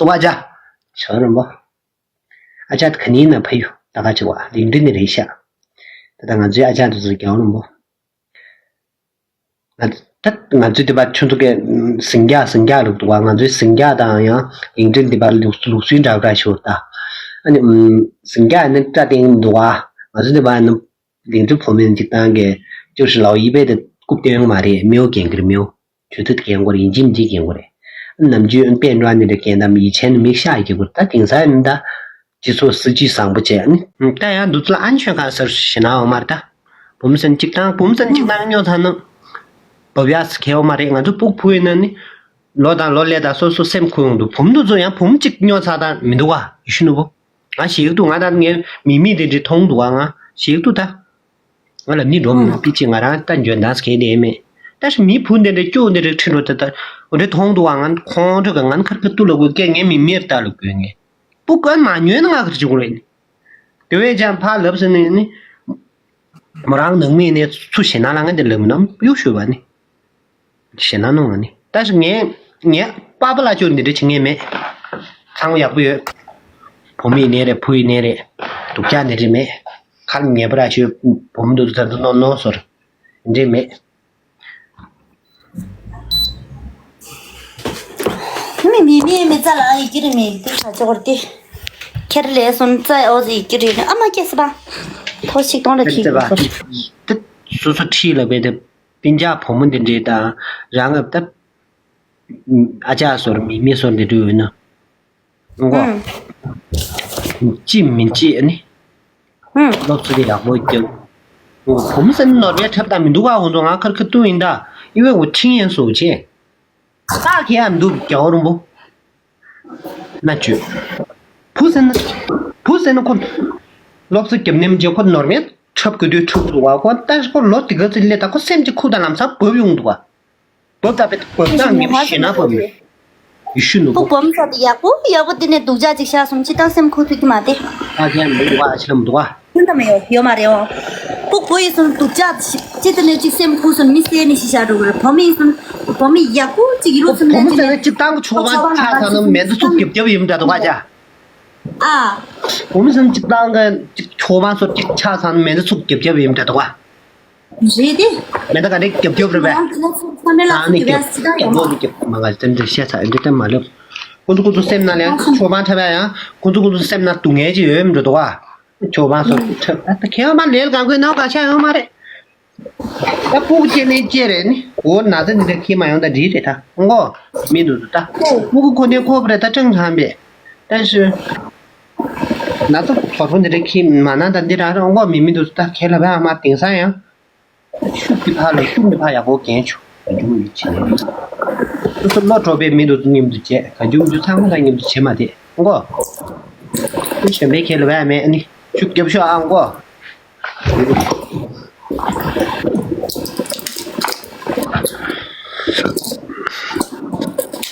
소바자 저는 뭐 아자肯定的朋友大概就话认真的一下但俺最阿家都是讲了么俺最对吧全都给身价了多俺最身价的呀认真对吧六岁找来说的아니身价能咋定多俺最对吧能领着旁边就当个就是老一辈的古电影嘛的没有见过没有绝对见过的已经没见过的那么就变装的给他们以前没下一个他顶上的就说实际上不见大家都知道安全感是是哪嘛的我们身직장 녀사는 법이야스 개오 말이 가지고 복 보이는 로다 롤레다 소소 샘코용도 봄도 저야 봄직 녀사다 민도가 이슈노보 아 시도 나다니 미미들이 통도아 시도다 원래 니도 비징아라 단전다스 개데메 但是米普的就那个吃了的我的通都俺看这个俺看个多了个给俺米面大了个俺不管嘛女的嘛可是过来对不对讲怕了不是呢没让能面呢出现那两个的人呢有学问呢现在弄呢但是你巴不拉就你的经验没常也不有后面呢的配呢的都讲的没看你不拉去我们都是弄说的你这没미미 잘라 이기리미 다 저거지 캐를레 손자 어디 이기리네 아마 계스바 토식 동네 티 소소 티了呗的并且朋友的这的然后的阿家说秘密说的对呢我进民界呢老子的呀我就我们是那边差不多民族啊活动啊可对的因为我亲眼所见大天都叫了不那就不是那个老是给你们就看那边差不多差不多啊但是老这个这里他个甚至苦的那啥不用的啊不特别不让你们写那方面不범사도 야고 여보들네 누자 직샤 숨지 땅샘 코트기 마데大天没多啊吃那么多啊真的没有有말이요 꼭 보이선 누자 제대로 직샘 코선 미세니 시샤로 범이 야고 지기로 숨네我们现在就当个초반 차사는 면도 좀 겹겹이면 되도 가자 아我们现在就当个초반 소 차사는 면도 좀 겹겹이면 되도 가 제디 내가 가게 겹겹을 봐 아니 겹 망가真的现在这么了군두군두 쌤나냐 초반 차봐야 군두군두 쌤나 뚱해지 왜 그러도 와 초반 소 걔만 내일 가고 나가 샤요 말해 나 보고 제네 제레니 고 나도 니 키만用的理解他我民族的我肯定过不了他正常呗但是那都跑出你的 K 马那的你来说我明明都是他开了吧嘛顶上呀去不怕了去不怕呀我感觉就有钱就是老这边民族你们的接感觉就参观你们的钱嘛的我你先别开了吧没你去给不去啊我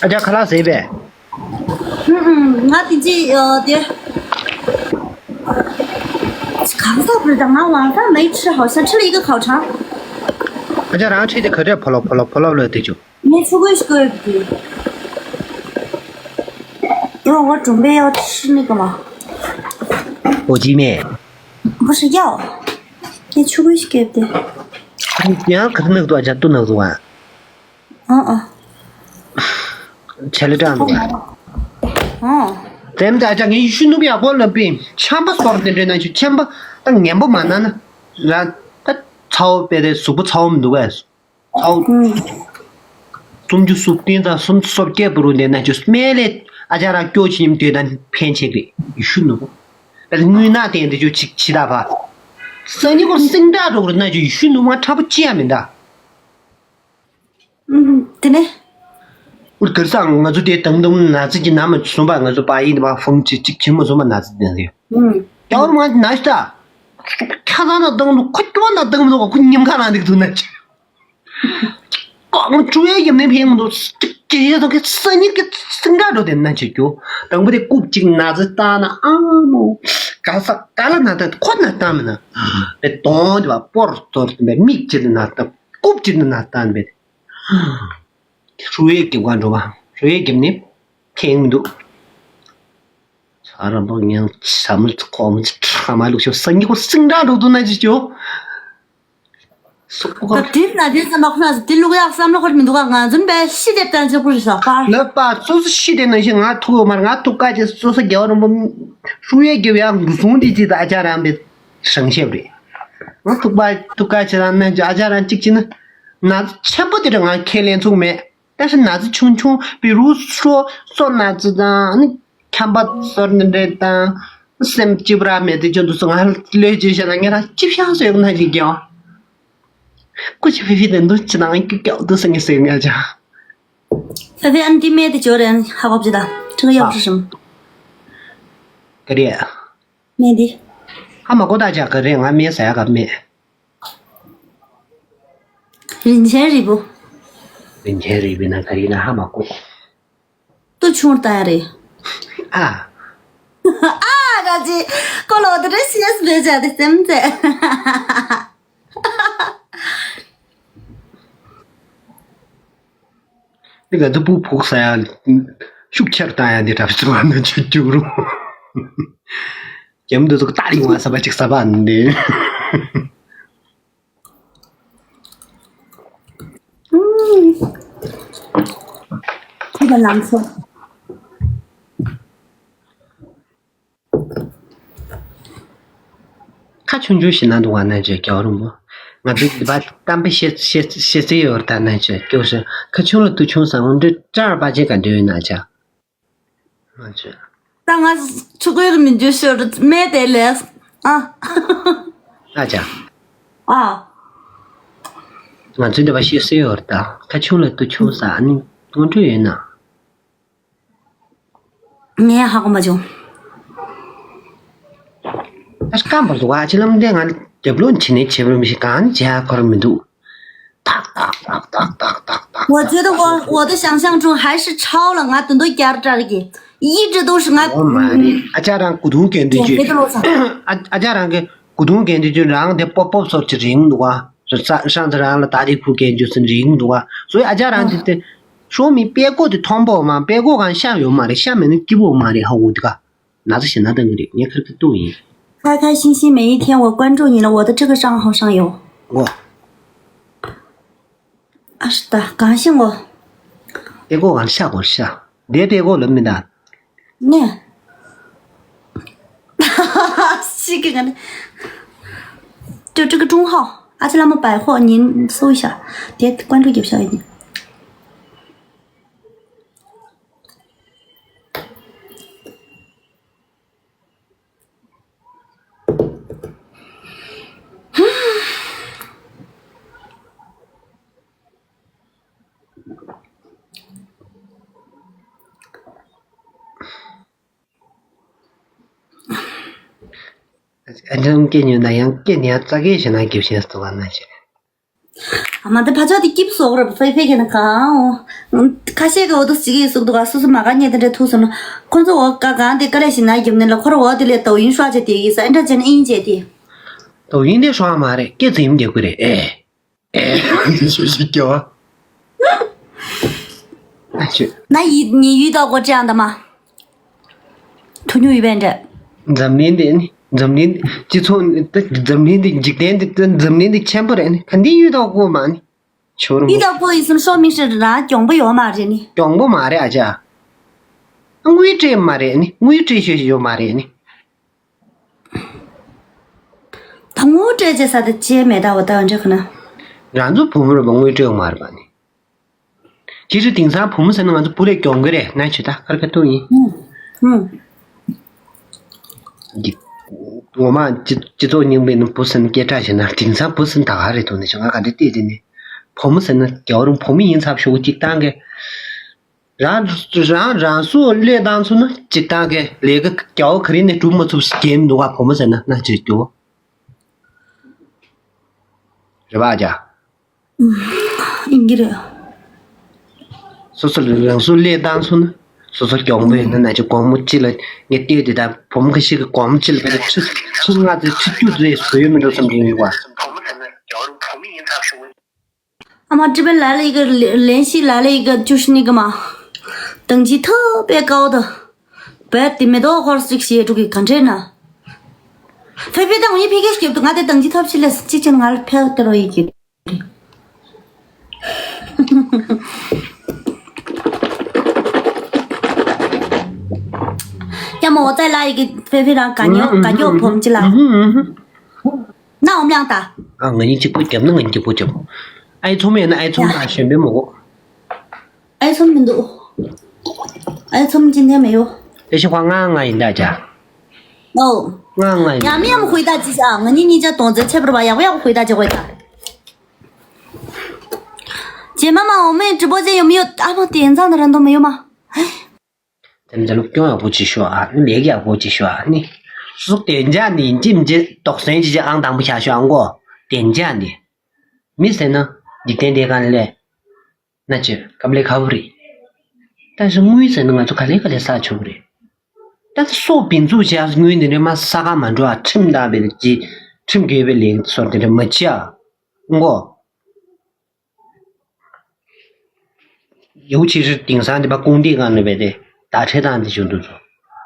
아자 클라스 배 나 이제 어디 강사不是的嘛晚饭没吃好像吃了一个烤肠 아자 랑吃的可这跑了得就没吃过是个因为我准备要吃那个嘛火鸡面不是药你吃过是个的你要可能多少都能做完吃了这样子咱们在这里许多别过了呗全部说的人呢就全部但年不满呢然他炒别的数不炒我们都爱炒总就说点的说给不如的那就是买来阿家那交情对的偏切的许多但是你那点的就其他吧生意个生大着那就许多嘛差不见面的对呢我可是我就得等那自己那么说吧我就把一的把风节目什么那自己的要么那是的看到那灯快多那灯都快你们看那个都那光主要也没骗我都这些都给生意给生大着的那就等不得顾紧那子大那么干了那的困难大么呢那东对吧波尔多的密集的那的顾紧的那单呗属于给关注吧属于给你骗都 알아 뭐 그냥 잠을 거면 참아로 저 생기 고 생자로도 나지죠. 속고가 나 됐어 막 나서 딜로가 약삼로 걸면 누가 안 준비 시대단 저 벌써 봐. 나빠 소스 시대는 신아 투고 말아 투까지 소스 겨는 뭐 수에 겨야 무슨 일이지 아자람데 상셔리. 뭐 투까지 라는 아자란 찍지는 나全部的人啊开脸中没，但是哪子穷穷，比如说哪子的，你看吧，说那的，什基本上没得就都是俺了解下来，俺他几片水那就叫，过去非的都知道俺叫都是你水俺家，菲菲，你弟妹的教练还不知道这个药是什么？个的，妹的，俺没给大家个的，俺没啥个没，人前人不人家这边那个的那还没过都穷呆的。啊，啊，这搞老的这些是别家的，怎么在？那个都不破啥，休克大呀，你这是玩的就丢了。咱们都是个大力丸，啥吧，这啥吧的。基本上错。他穷就是那多那这叫什么？俺这把单被写这样的那这，就是可穷了都穷上，我这正儿八经感觉那家，那这。当俺出国的民就晓得没得来啊。那家，啊，俺这把写这样的，可穷了都穷上，你我这人呢？你还好么就？但是干不住啊，这那么的俺这不论去年去不论是干家可能没读，哒。我觉得我的想象中还是超了俺很多家这儿的，一直都是俺。我妈的，阿家人古董跟的就，阿家人个古董跟的就让的包说是人多啊，是上次让了大地铺跟就是人多啊，所以阿家人的说明别个的同胞嘛，别个俺下游嘛的，下面的给我嘛的好我的个，那是现在的的，你可个抖音。开开心心每一天，我关注你了，我的这个账号上有。我。啊，是的，感谢我。别个俺下过下，别个人没的。呢。哈哈，是个的。就这个中号，阿吉拉姆百货，您搜一下，别关注有效一点。反正给你那样，给你这个现在就先做完那些。아마 내 바자디 깁소 그래 페이페이는 가 가시가 어디 시기 속도 가서 마가니들 투서는 콘서 가가한테 그래시 나 김내라 코로 어디래抖音刷着第一次，这真音节的。抖音的刷嘛的，给怎么就过来？哎，你就是叫啊。那去。那你遇到过这样的吗？吹牛一边着。怎么的呢？怎么的？就从怎么的几点的怎么的全部人肯定遇到过嘛呢？遇到过一次，说明是人讲不要嘛的呢。讲不嘛的啊家，我也这嘛的呢，我也这学习就嘛的呢。他我这些啥的姐妹的，我当然这可能。然后父母的我也这嘛的吧呢。其实顶上父母是那个不来讲个的，那去的，可个抖音。我嘛这做人们不是给这些呢，顶上不是大的东西，像俺看的对的呢。父母是呢，叫人父母人才学几单个，然说来当初呢，几单个那个教可能呢，周末做监督啊，父母是呢，那就多，是吧家？应该的。说人说来当初呢。说讲不那就光木起了，你对的他，我们可是个光木起了，吃啥子吃就这所有们都什么东西哇？阿妈这边来了一个联系来了一个就是那个嘛，等级特别高的，白的没到好是些这个看着呢。菲菲等我一批给写，俺得等级top起来，之前俺票得了一句。要么我再来一个菲菲让感觉捧起来。那我们俩打。啊，我你就不点，那我你就不点。爱聪明的爱聪明，选别么？爱聪明的，爱聪明今天没有。这些话俺大家。哦。呀，没有回答几下，你这动作切不吧呀？我要回答就回答。姐妈妈，我们直播间有没有按摩点赞的人都没有吗？咱们这录表要不继续啊？你那个要不继续啊？你说点赞的，你不记读生就昂当不下去啊？我点赞的，没事呢，你点干嘞，那就干不来考虑。但是女生呢，就看那个来啥球的。但是说民主家是女的嘛，啥个满足啊？成大别的几，成给别零说的没价，我。尤其是顶上的把工地干那边的大车站的就都做，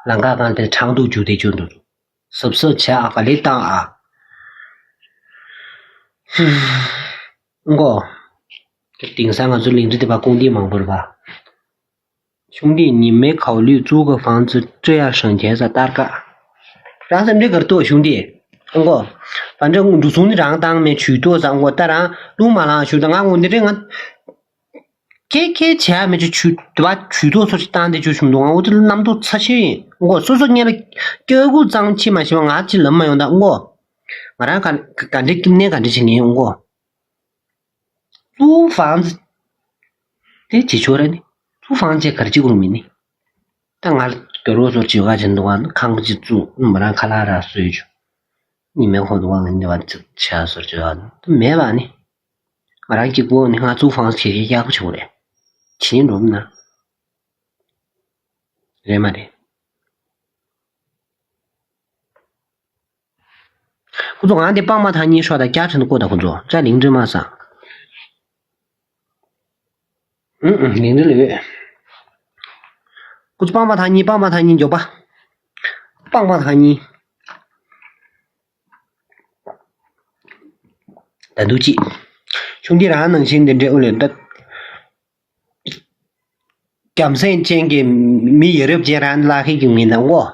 人家干的长途就得就都做，是不是钱啊？把你当啊？我这顶上啊，就领着的把工地忙不是吧？兄弟，你没考虑租个房子，这样省钱是大个？然后这个多兄弟，我反正我从你这当面去多少，我当然路马上去的俺我的这个。给钱没去对吧？去多少去当的就什么东啊？我这那么多出钱，我说你了给我涨起嘛，希望俺去能没用的我让干这今年干这些年我租房子得解决了呢，租房子可是几个名呢？但俺给我说几块钱的话，扛不起租，没让看哪啥水去，你没好多话你话这钱说这样没办呢，我让结果你看租房子天天压不出来。钱怎么呢？人嘛的，我说俺得帮帮他，你说的家庭的过的工作，在林芝嘛上，林芝里，我就帮帮他，你帮帮他，你就吧，帮帮他你，单独记，兄弟俩能行的这我的。cảm thấy trên cái mi Europe jiran là cái mình là wo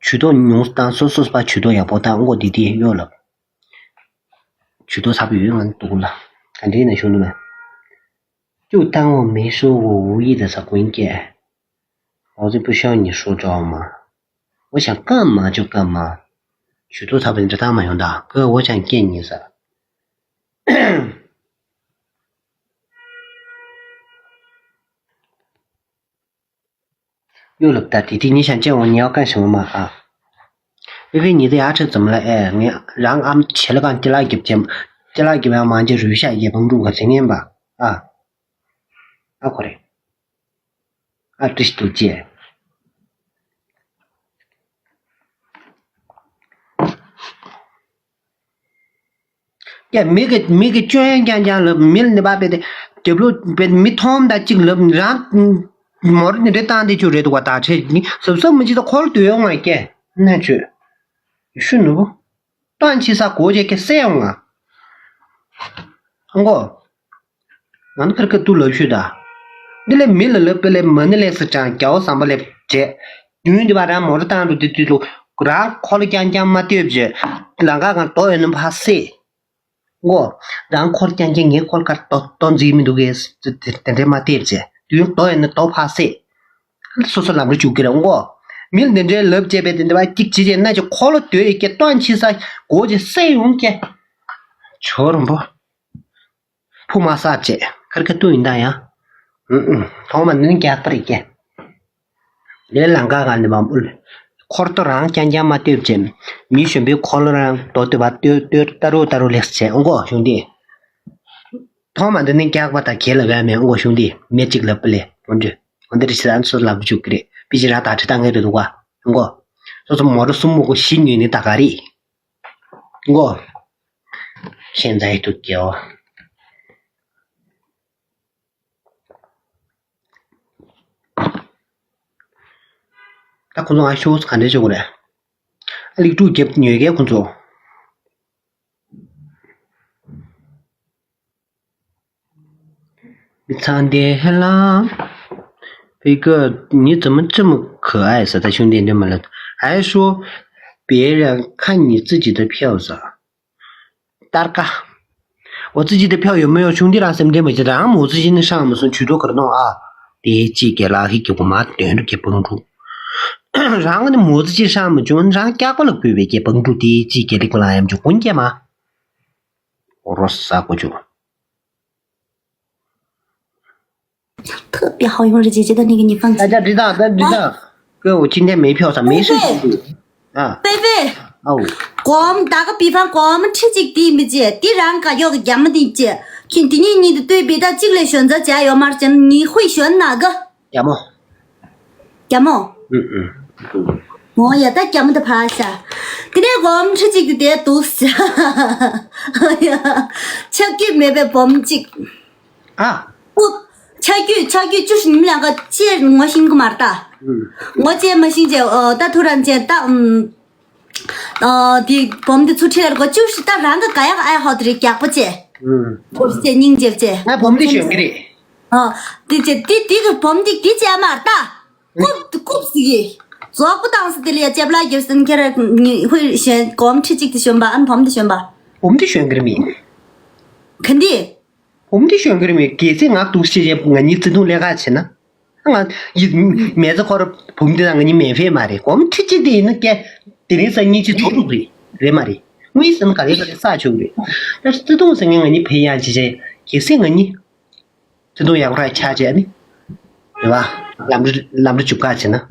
chủ đồ nhung đang số số ba chủ đồ ya bỏ đang wo đi đi yo了chủ đồ差不多很多了看这呢兄弟们就当我没说我无意的找滚姐老子不需要你说招吗我想干嘛就干嘛主đồ差不多这当嘛用的哥我想见你噻又了大弟弟，你想见我，你要干什么嘛啊？因为你的牙齿怎么了？哎，你让俺们吃了个第二个节目，第二个嘛就留下也帮助个经验吧啊，啊过来，啊这是都接。呀，每个专家了，没人把别的，这不别没汤的进了，让毛人的当的就这多大车，你是不是没记得考虑对我给？那就，是那不？短期啥国家给使用啊？俺可都乐趣的，你来没了别来门的来是这样，叫上不来接，因为的吧，咱毛的当的对路，然考虑讲嘛对不对？人家讲多人怕死。我让考虑讲你考虑个当几米多个是这嘛对不对？对多人都怕死，说那么就给了我。明天这lớp这边的吧，第几天那就考虑对一个短期上国际使用的，错了不？普马萨这，可是对的呀。他们能给不的给，你啷个干的嘛不了？考虑到让讲嘛对不对？你准备考虑让到对吧？对따로历史我兄弟。他们的那家伙他开了外面，我兄弟没几个不来，我这是咱说那不就给的，毕竟咱打车当个的话，我就是摸着什么个新年的大咖喱，我现在都叫。他工作还休看这些过来，你主接女给工作。你长得很啦，飞哥，你怎么这么可爱似的，兄弟这么了，还说别人看你自己的票子，大嘎，我自己的票有没有兄弟啦？什么的没记得，俺母子今天上午是去做可能啊，第一季给了给我妈点着给帮助，然后呢母子去上午就让家过来归位给帮助第一季给你过来就关键吗？我说啥过去？特别好用，日姐姐的那个你放心。大家知道，哥，我今天没票上，没事啊。菲菲，哦，我们打个比方，我们吃几地没姐，第二个要个什么的姐，肯定你的对比的几个选择加油嘛，你会选哪个？要么，要么，我也在要么的趴下，今天我们吃几个的都是，哎呀，吃几没被bomb击啊。巧遇就是你们两个姐我信个嘛的，我姐没信姐，他突然间bomb的出去了个，就是他两个各样爱好的人夹不姐，我是姐您姐姐，那bomb的选给你，第个bomb的姐嘛的，我是的，做不当时的了，接不来就是你看你会选我们吃几个选吧，按bomb的选吧bomb的选给你，肯定。我们的选给你们，给这俺都谢谢俺你自动两个钱呢，俺一每次考的bomb的让你免费买的，我们吃几的那个第零生你去做出去，对嘛的？为什么搞这个啥球的？但是自动生俺你培养这些，给谁俺你自动养出来钱钱呢，对吧？咱们就干钱呢。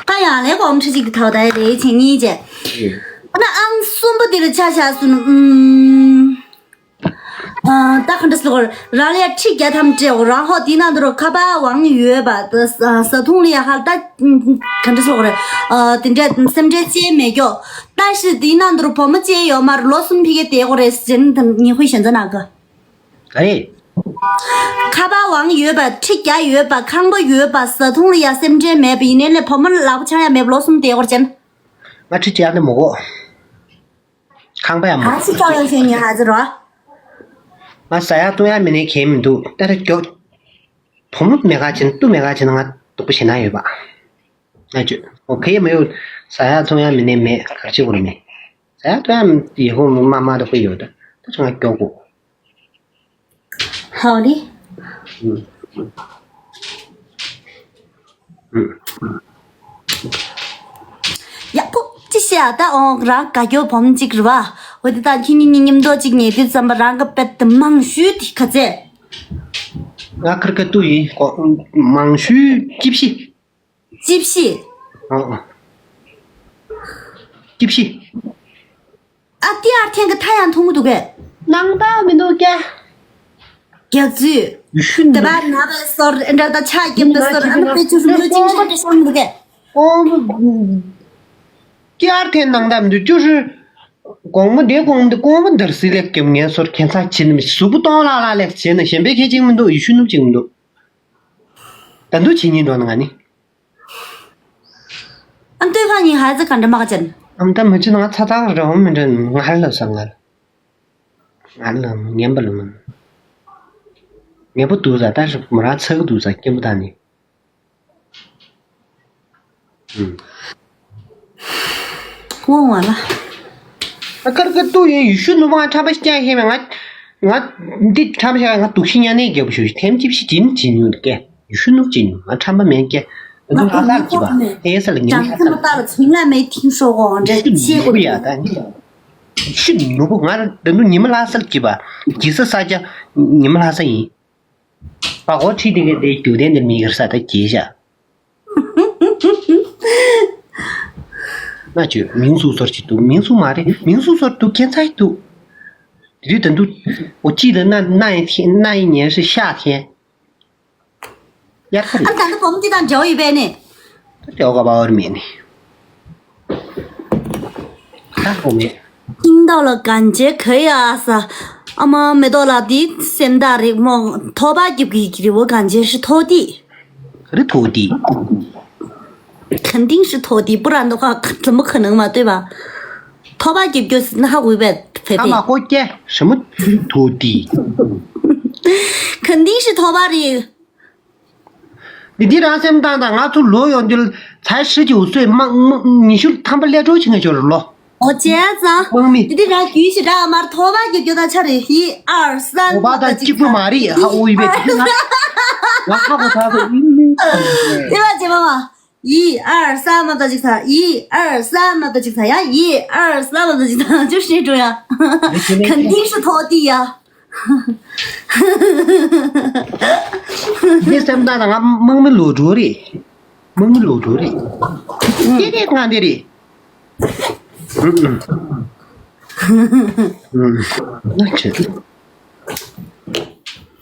哎呀，那个我们吃几个淘汰的，请你姐。那俺送不得的恰恰是大看的时候，让人吃给他们吃，然后地那都卡巴网约吧，社通里哈，看的时候等着甚至姐没有，但是地那都不么姐有嘛，罗森皮给带过来，真的你会选择哪个？哎，卡巴网约吧，吃给约吧，康巴约吧，社通里呀，甚至没比那的，不么老不强呀，没罗森带过来真。我吃这样的么个，康巴也没。还是照样选女孩子了。我三亚东亚面的开门都，但是叫同没个钱，都没个钱的话都不行那有吧？那就我可以没有三亚东亚面的没客气过了没？三亚东亚以后慢慢的会有的，但是我教过。好的。呀不，这下的让家有범지个吧。我的大听你们多几年的怎么让个别的忙虚的可在？我可个对于忙虚几批？几批？几批？啊，第二天个太阳通不都个？能到没都个？要子，对吧？那个说人家的茶叶不是，俺们就是没有精神的想不个。第二天能到没都就是。光们都是来给我们说看啥钱的，数不到啦来钱的，先别看金门都，一群都金门都，但都钱你多呢你。俺对方女孩子干着嘛真？但没知道俺查到了，我们这俺了上了，俺了年不了嘛，年不多着，但是没啥车多着，给不到你。问完了。个都有许多往差不多讲下面，我的差不多我读新年那个不学，他们这批金牛的个，有许多金牛，我差不多没个，都拉萨去吧，也是零长这么大了，从来没听说过这结果呀，但许牛不，我等到你们拉萨去吧，即使啥家你们拉萨人，把我去那个酒店的名儿啥的记一下。那就民宿所去读，民宿嘛的，民宿所读现在读，就等到我记得那一年是夏天，俺当时我们地方教育班呢，教个包里面的，看后面。听到了，感觉可以啊，是，俺们没到了地现在的么拖把就给的，我感觉是拖地。可是拖地。肯定是拖地，不然的话怎么可能嘛，对吧？拖把就是那会不会菲他菲？妈活该，什么拖地？肯定是拖把的。你地上什么当当？俺做洛阳就才19岁，你就他们连周情的就是了。我接着，蒙咪你得让继续让嘛，拖把就他吃的，1、2、3。我把他几不马力，还我以为我看过他的。对吧，姐妹们？1、2、3嘛的警察，1、2、3嘛的警察呀，1、2、3嘛的警察，就是这种呀，肯定是拖地呀。你什么当当？俺蒙没露住的，蒙没露住的，天天看的的。那真的。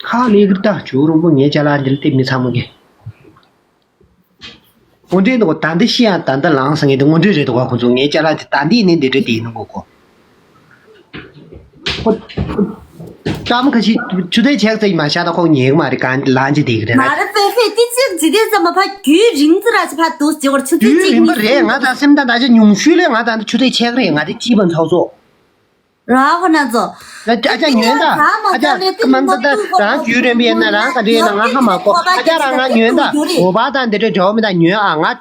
哈那个大酒龙不人家啦，就对没参么的。我这个单的线，单的狼生的，我这的话，或者人家啦单的那得这地那个过。我咱们可是就在前这嘛，下到好年嘛的干垃圾地个的。妈的，菲菲，你这怎么怕举人子了？是怕都结果出举人不人，俺咱什么那些用虚了，俺咱就在前个人，俺的基本操作。然后呢，走。那家女的，家他们这的让举人边的，让个的让俺他妈过，家让俺女的，我把咱的这招没得女啊，俺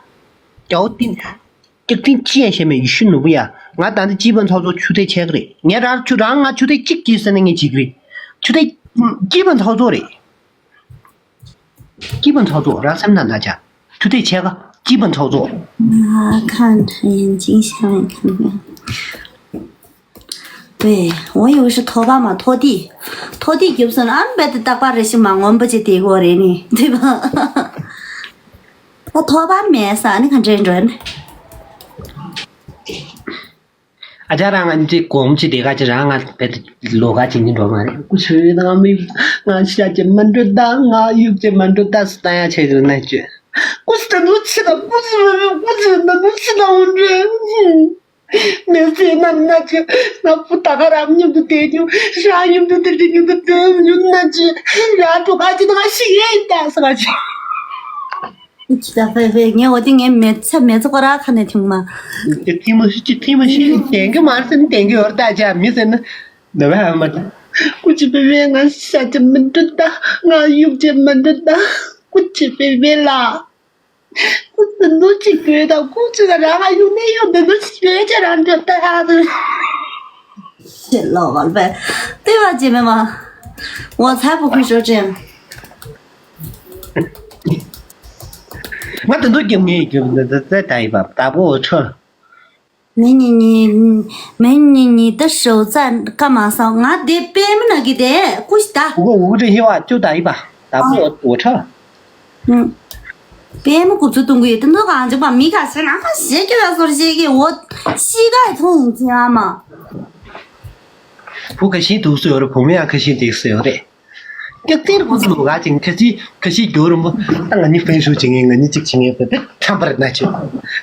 叫定就定前些没训了不呀？俺咱的基本操作就在前个人，你让就让俺就在积极生那个几个人，就在基本操作的，基本操作让什么大家就在前个基本操作。啊，看他眼睛下面看没有？对，我以为是拖把嘛，拖地就是俺别的大把这些嘛，我们不去地过的呢，对吧？那拖把面啥？你看真准。家让俺这光去的，就让俺别的落下进去做嘛的。我去，那俺没，俺下去满着打，俺有这满着打是打下去的那句。我是真的吃了，不是那都吃到我这。没事，那就那不打开他们就得就啥也不得就个就那就然后还就那个谁的是吧？你记得菲菲，我的眼没子过来看得听吗？就听么是点个嘛是点个大家没事呢，那还嘛的，我这边俺下这么多大，俺有这么多大，我这边啦。我真的去觉得，我这个人还有那样的都学着人家大的。谢老宝贝，对吧，姐妹们？我才不会说这样。我等到今年就再打一把，打不我撤了。美女，你的手在干嘛上？俺得别么那个的，过去打。不过我这些话就打一把，打不我撤了。别么过去东西，等到俺就把米卡吃，哪怕洗给他说的洗给我膝盖痛，知道吗？不可惜读书有的朋友可惜得是有的。这这不是路啊，真可惜有人不，当然你分手经验，你这经验不得看不得那去，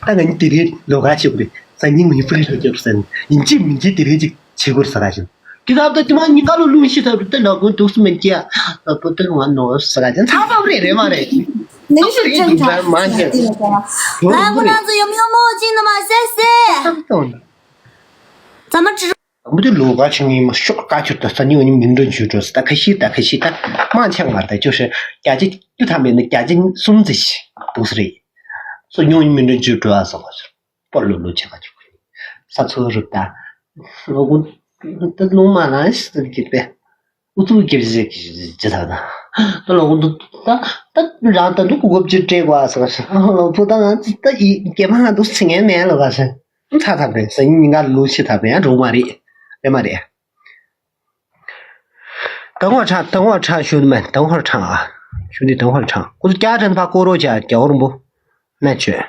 当然你得的路啊去不的，在你们分手就是你这得的就结果是啥去？给他的他妈你搞了东西他的老公都是没见，不等我弄是啥去？差不多的嘛的。那是正常。来，姑娘子有没有墨镜的吗？谢谢。咱们只。我的路啊，亲戚嘛，说感觉的是你民众居住是，可惜的，满腔嘛的，就是家境就他们的家境孙子些都是的，所以你民众居住啊什么是，不路去个就可以，啥错是的，我这弄嘛那是这个，我怎么这他的，那老公都让他都我不就这个是个是，老婆当然这一基本上都是10年了个是，你查他们，是你家路去他们中国的。对嘛的？等会儿唱，兄弟们，等会儿唱啊，兄弟，等会儿唱。我是家长把锅炉家叫了不？那去，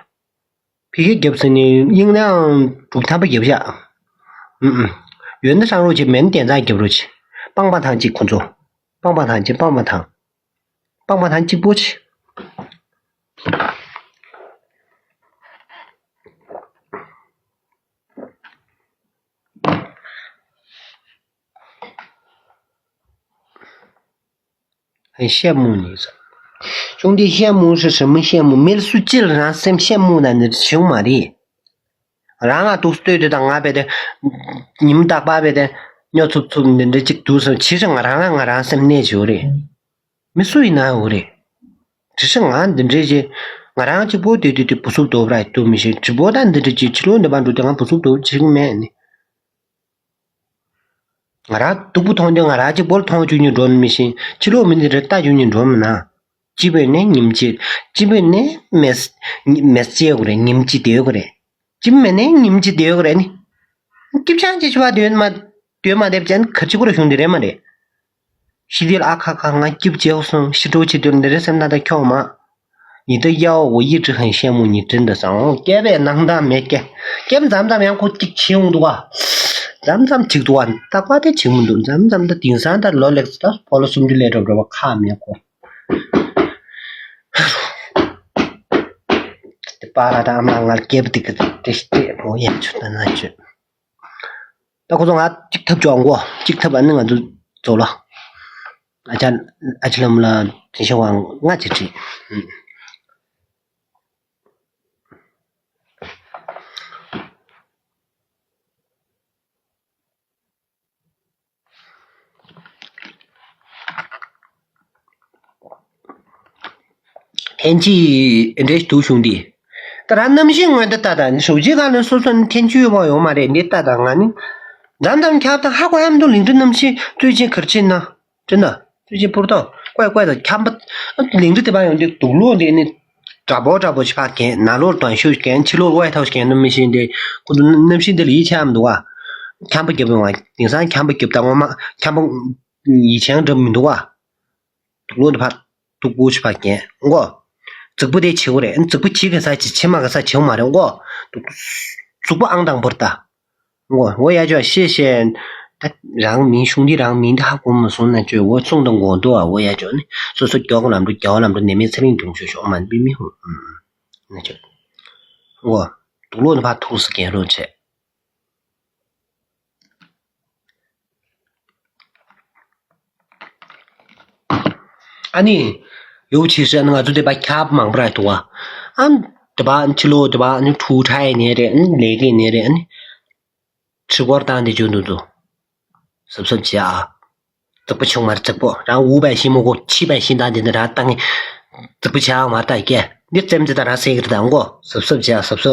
脾气急不是你音量主他不急不下。原的上路去门点赞急不去，棒棒糖去困住，棒棒糖去播去。很羡慕你，兄弟羡慕是什么羡慕？没数记了，让谁羡慕呢？那凶嘛的，让俺都是对的，当俺别的，你们大爸别的，要出那这都是，其实俺什么内疚的，没数呢我的，只是俺的这些，俺就不对不数多来都没些，直播单的这几路的班主的俺不数多，其实没呢。俺都不同的，俺就不同就你做没些，其实我们这大就你做么呢？基本呢，你们基本呢，没接过来，你们记得过来，基本呢，你们记得过来呢。基本这句话对嘛的，真可惜过来兄弟的嘛的。是的，阿卡俺记不记上，是周期对的人生那的跳嘛。你的腰我一直很羡慕你，真的是，给呗，能当没给，给不咱们样过几千多啊。咱们几多啊？大瓜的几万多，咱们的顶上的老来子的，跑了兄弟来着，我看没过。巴拉达嘛，俺给不得个，这我也觉得那句。那个时候俺吉他讲过，吉他完了俺就走了。俺家那么了，这些话俺就知，天气这都兄弟。当然，那么些我的打打，手机上能说天气预报有嘛的，你打打俺呢？咱看到还怪他们都领着那么些，最近可近呢，真的，最近不知道，怪怪的，看不领着这帮人就堵路的那找不去怕干，哪路短袖干，去路外套干那么些的，或者那么些的理解他们多啊，看不给不完，顶上看不给但我嘛看不以前这么多啊，堵路的怕都过去怕干，我。这不得求的，这不起个啥起码个啥求嘛的，我都不安当不的，我也就谢谢他让民兄弟让民他跟我们说那句，我送的我多啊，我也就呢，所以说教那么多那边村里同学说嘛，比没好，那就我堵路的怕吐死干路去，啊你。尤其是那个就得把卡不忙不来多啊，对吧？去路对吧？你出差呢的，来给你的，吃过单的就都做，是不是啊？这不穷嘛？这不，然后500新蘑菇700新单的那当，这不强嘛？大概你知不知道那谁给当过？是不是啊？是不是？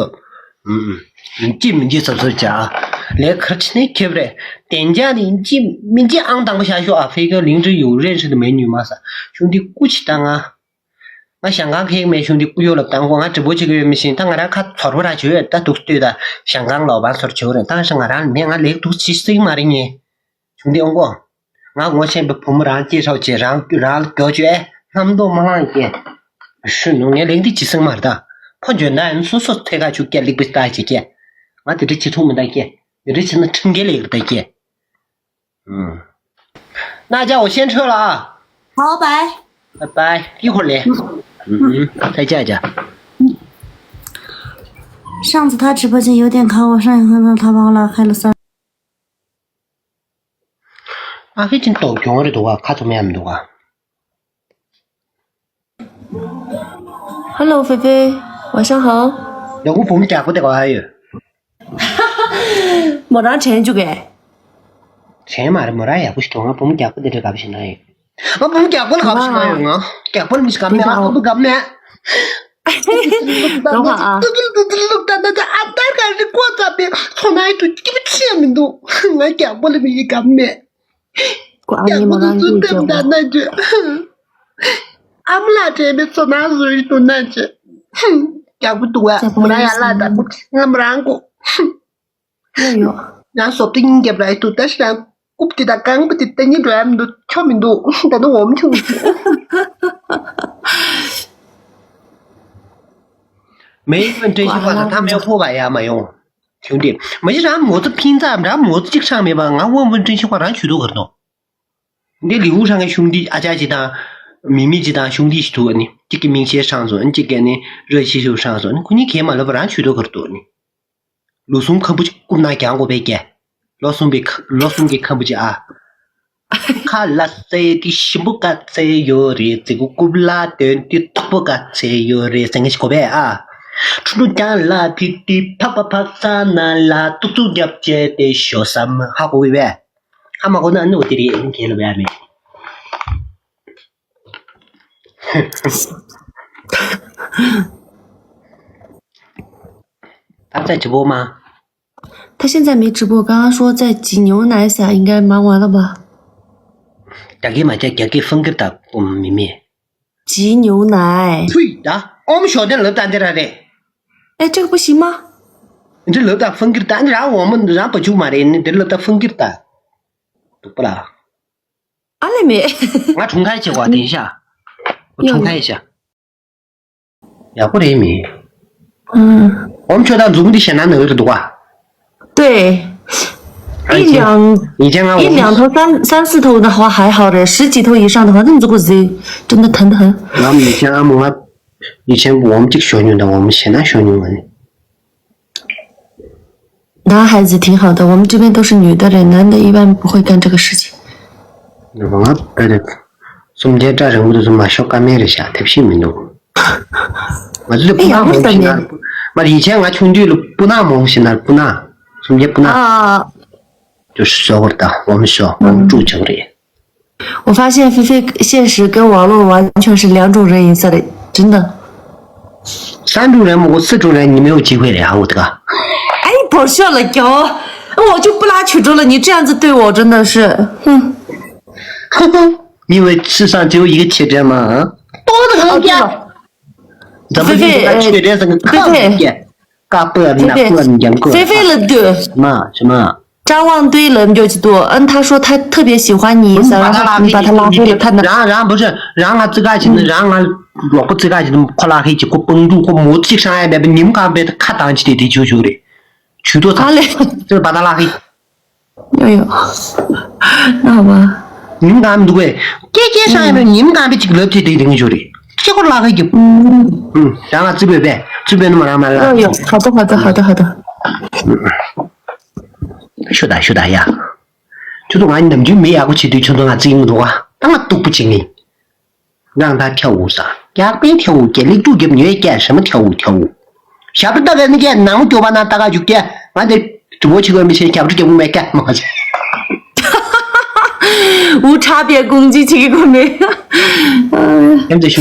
你记不记是不是啊？连客气那对不对？店家的民间昂当不下去啊！非个邻居有认识的美女嘛是？兄弟过去当啊！俺香港开没兄弟不有了当过，俺直播几个月没行，但俺俩看炒出来去，但都是对的。香港老板说的求的，但是俺俩里面俺来都是谁嘛的呢？兄弟我先把父母让介绍让表姐，他们都忙一点，是农年龄的几生嘛的，碰见男说推他去给力不大几件，俺这几出门的件。有这现在撑给了一个代见，那家我先撤了啊，好，拜拜，一会儿来，再见见。上次他直播间有点卡，我上一回他把我拉开了3。啊，最近都讲的多啊，卡怎么样多啊 ？Hello， 菲菲，晚上好。要我们家不得个还有。没让钱就给。钱嘛的没来呀，不是同啊，我们家不得这个不行来。我们家不能搞不行来啊，家不能是干的啊，我不干的。等会儿啊。那俺大概是过这边，从哪里都给不钱没都，俺家不能是干的。管你没让你就。那句，俺们俩这边从哪里都那句，家不多啊，没让俺拉的，俺没让过。没有。然后说不定也不来读，但是然我不知道刚不知道你专门都敲门都，但是我们穷。没问这些话，他没有破坏呀，没有兄弟，没事，俺么子拼在俺么子这个上面吧，俺问这些话，咱许多可多。你礼物上的兄弟，阿家鸡蛋、秘密鸡蛋兄弟许多呢，这个明显上座，你这个呢热气球上座，你看嘛，那不然许多可多呢。老宋看不起，我拿讲过别给，老宋给看不起啊，卡拉塞的西木嘎塞有嘞，这个古拉的的大布嘎塞有嘞，三个是可别啊。出家啦，滴滴啪啪啪撒那啦，嘟嘟入街的小什么，好过呗？他们可能弄的哩，你看了没？他在直播吗？他现在没直播，刚刚说在挤牛奶噻，应该忙完了吧？大概嘛，给分给他，我们明白。挤牛奶。对的，我们晓得楼单在哪里？哎，这个不行吗？你这楼单分给他，让我们让不就嘛的，你这楼单分给他，都不啦？阿妹妹，我重开一下，等一下，我重开一下。要不得没？我们觉得如果你现在能的话，对，一两头三四头的话还好的，10几头以上的话，那这个肉真的疼得很。然后以前我们这个小女的，我们现在小女们，男孩子挺好的，我们这边都是女的人，男的一般不会干这个事情。那我觉得，中间这人物都是嘛小干面的下，特别没弄。我这不那么现在，嘛以前我兄弟了不那么现在不那，中间不那。啊。就是说的，我们说我们住城里。我发现菲菲现实跟网络完全是2种人颜色的，真的。3种人，我4种人，你没有机会了啊，我这个。哎，不笑了哟，我就不拉曲中了，你这样子对我真的是，哼。因为世上只有一个铁证嘛，啊，多的很呀。咱们这个缺点是个靠点，嘎不那不两个。菲菲了的。什么？张望对人就多，他说他特别喜欢你，然后你把他拉黑了，他能。然不是，让他自个去，让他如果自个去，快拉黑去，快绷住，快摸自己上来呗，你们干别他看当起的球球的，去多少？就是把他拉黑。有，那好吧。你们干不对，姐上来呗，你们干别几个老铁的那个球的，结果拉黑就。让他这边呗，这边那么让他拉。有，好的。晓得呀，就是俺那么就没压过去对群众啊，这么多啊，当然都不经意，让他跳舞啥，压边跳舞，给你主给你干什么跳舞，下不大概那个，那我就把那大概就干，俺这直播去个没钱，下不就给我买干嘛去？无差别攻击这个没，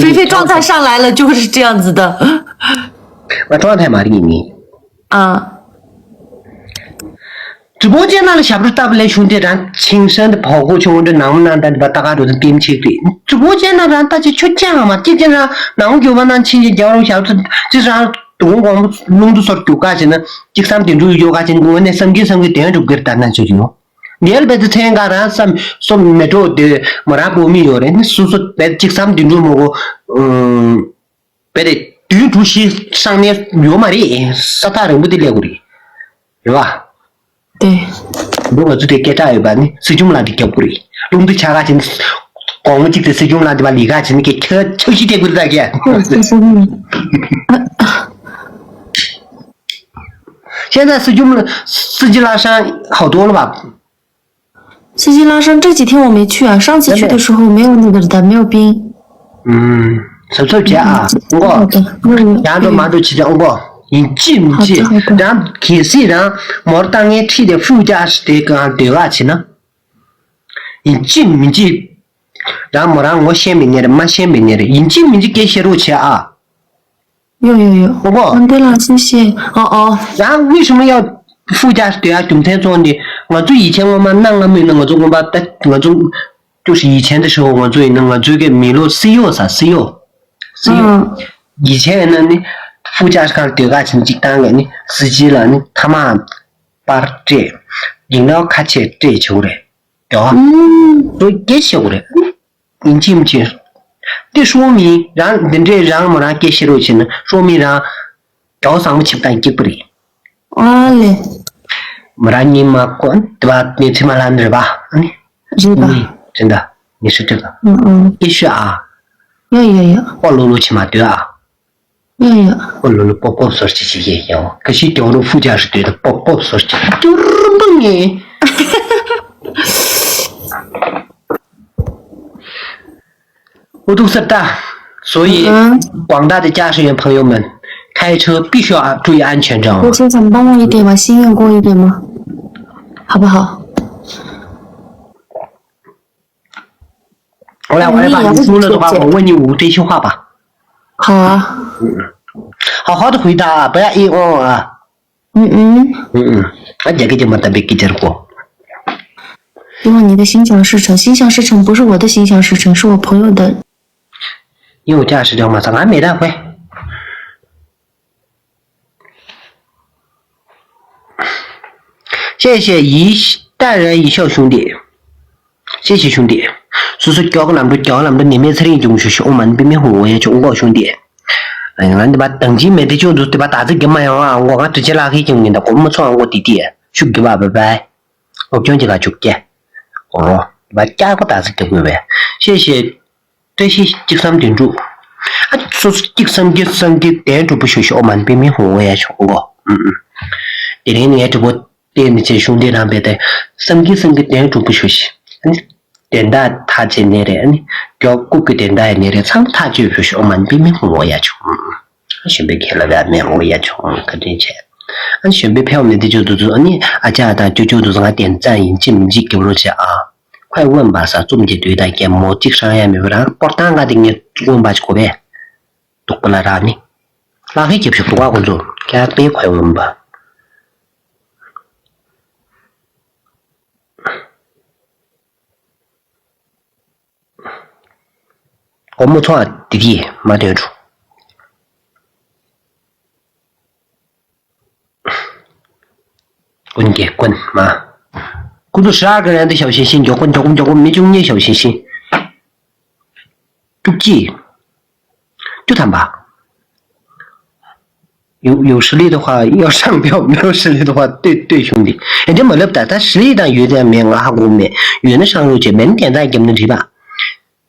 菲菲状态上来了就是这样子的。我状态嘛，你啊。直播间那里下不是大不了兄弟咱亲身的跑过去，我这能不能把大家都是点起对？直播间那让大家去讲嘛，今天上那我就把那亲戚交流下子，就是让东光弄到说丢干去呢，这3点钟有干去，我那生给点就给单单就行。你要别是参加人什说没做的，没让过没有的，你说别这3点钟么别的对主席上面有嘛的，10大人不得了的，是吧？对，如果这得给他一般呢，始终拿的交不离，弄得查个钱，光我记得始终拿的把离个钱给抽起点不得给。现在始终司机拉山好多了吧？司机拉山这几天我没去啊，上次去的时候没有那个的，没有冰。手节啊，我，然后马上去讲我。你记不记？让开始让毛当年提的副驾驶的跟对话去呢？你记不记？让毛让我先别念的，没先别念的，你记不记给写入去啊？有。对了，谢谢。哦。然后为什么要副驾驶对啊？中间装的？我最以前我们那个没那个做，我把我做就是以前的时候我最那个做个米路 CEO 啥 CEO，以前呢你。副驾驶上丢个成绩单了，你司机了，你他妈把这饮料卡起这球的，对吧？所以给修的，你记不记？这说明让人这让么让给写入去呢？说明让早上我去干给不的。嘞，没让你嘛管对吧？你起码拦着吧？是吧？真的，你是这个。必须啊。有。我露露起码对啊。有。我露露宝说这些也有，可是掉入副驾驶对的宝说这就是笨耶。我都是的，所以广大的驾驶员朋友们，开车必须要注意安全，知道吗？我先想帮我一点吗？心愿过一点吗？好不好？我来吧，你输了的话，我问你5真心话吧。好啊。好好的回答，不要啊。那这个就没特别给结果。希望你的心想事成，心想事成不是我的心想事成，是我朋友的。因为我驾驶掉马上还没带回。谢谢淡然一笑兄弟，谢谢兄弟。所以说叫个那么多年面车里中学我们边边红我也中过兄弟。哎呀，对吧？等级没得就对吧？打字给嘛样啊？我直接拉黑经理的，我们创我弟弟，去给吧，拜拜。我讲这个就给，哦，把加个打字给我呗。谢谢这些第三店主，啊，说是第三的店主不学习我们边边红我也中过，第2年直播店的这兄弟那边的三个店主不学习，电台他这年的，叫各个电台年的，唱他就不学我们边边红我也中，准备开了外面我也中，可真钱。俺准备票面的就是你家的就是让点赞引进门给我讲啊，快问吧啥中介对待给我这上也没有啦，报单个的你问吧就呗，读不来啥呢？拉黑就不多工作，给别快问吧。我没错，弟弟没得出。滚妈！工作12个人的小星星，叫滚没中年小星星，不记，就他吧。有实力的话要上票，没有实力的话对兄弟，人家没了的，但实力上有点面啊，我们有的上路去明天再给你们提吧。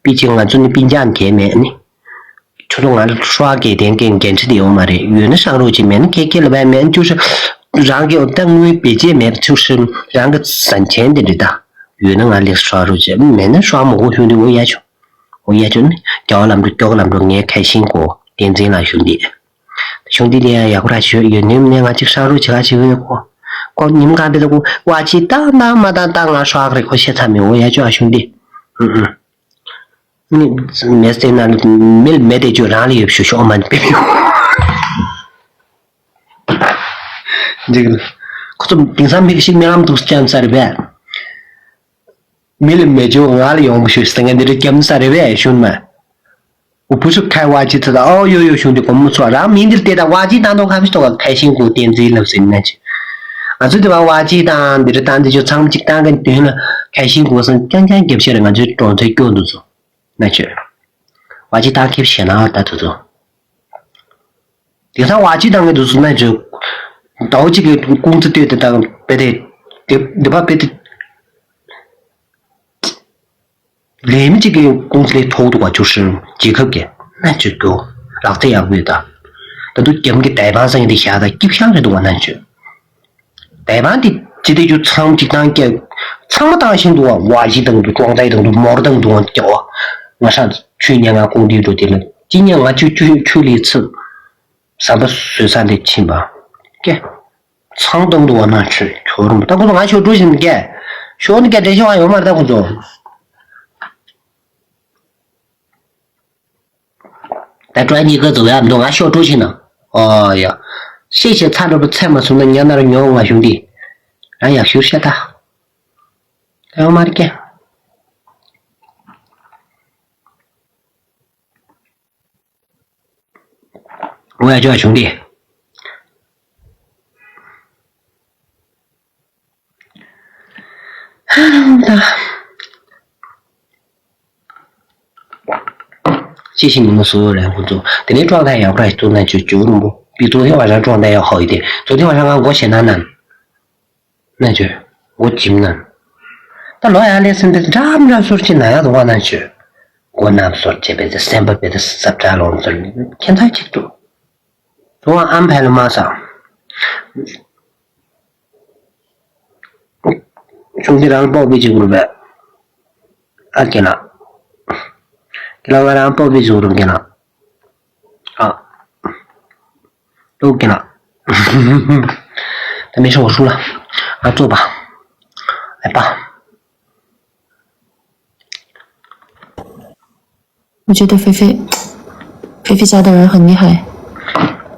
毕竟啊，做你评价贴面呢，初中啊刷给点给坚持的嘛的，有的上路去面给了外面就是。然后等于别见面就是让个3000的的，有人俺里刷出去，没人刷我兄弟我也就呢，叫那么多也开心过，点赞了兄弟的也过来学，有你们两个就上路去去过，你们看别的我去当啊刷个可写产品我也叫兄弟，你没事那没得就让你学校嘛别。这个，可是平常每个星期他们都是这样子的呗，没就哪里用不学生的这么子的呗，兄弟们，我不是开挖机的哦，有兄弟我们说，然后明天带到挖机单都还没说开心过点子了谁那去，啊，这对吧？挖机单这单子就长期单跟对了，开心过是讲给不起人啊，就装在狗肚子，那去，挖机单给不起了，大头子，第三挖机单个就是那就。到这个工资对的当别的，对吧？别的，里面这个工资的头的话就是几口给，那就够，然后这样味道，那都给我们给台湾上的下的，基本上是多难去。台湾的这里就长期当给，长大型多，挖机等都装载等都毛等多叫啊！我上次去年啊工地做的了，今年啊就去了一次，3水山的亲吧。给，长灯多难去，确实，但我说俺小主席没给，小你给这些玩意嘛，但我说，但转你个走呀，弄俺小主席呢，哎呀，谢谢参着不菜嘛，从那娘那儿鸟我兄弟，俺也休息的，哎我妈的给，我也叫兄弟。谢谢你们所有人工作，今天状态要不然昨天就那么，比昨天晚上状态要好一点。昨天晚上我嫌他难，那就我紧难。但老爷来生的这么说起那样的话那去，我那说这辈子300辈子40站了，这天太清楚。昨晚安排了马上。兄弟俩宝贝就过来呗，给了。给了我俩宝贝主动给了，啊，都给了，但没事，我输了，啊，坐吧，来吧。我觉得菲菲家的人很厉害。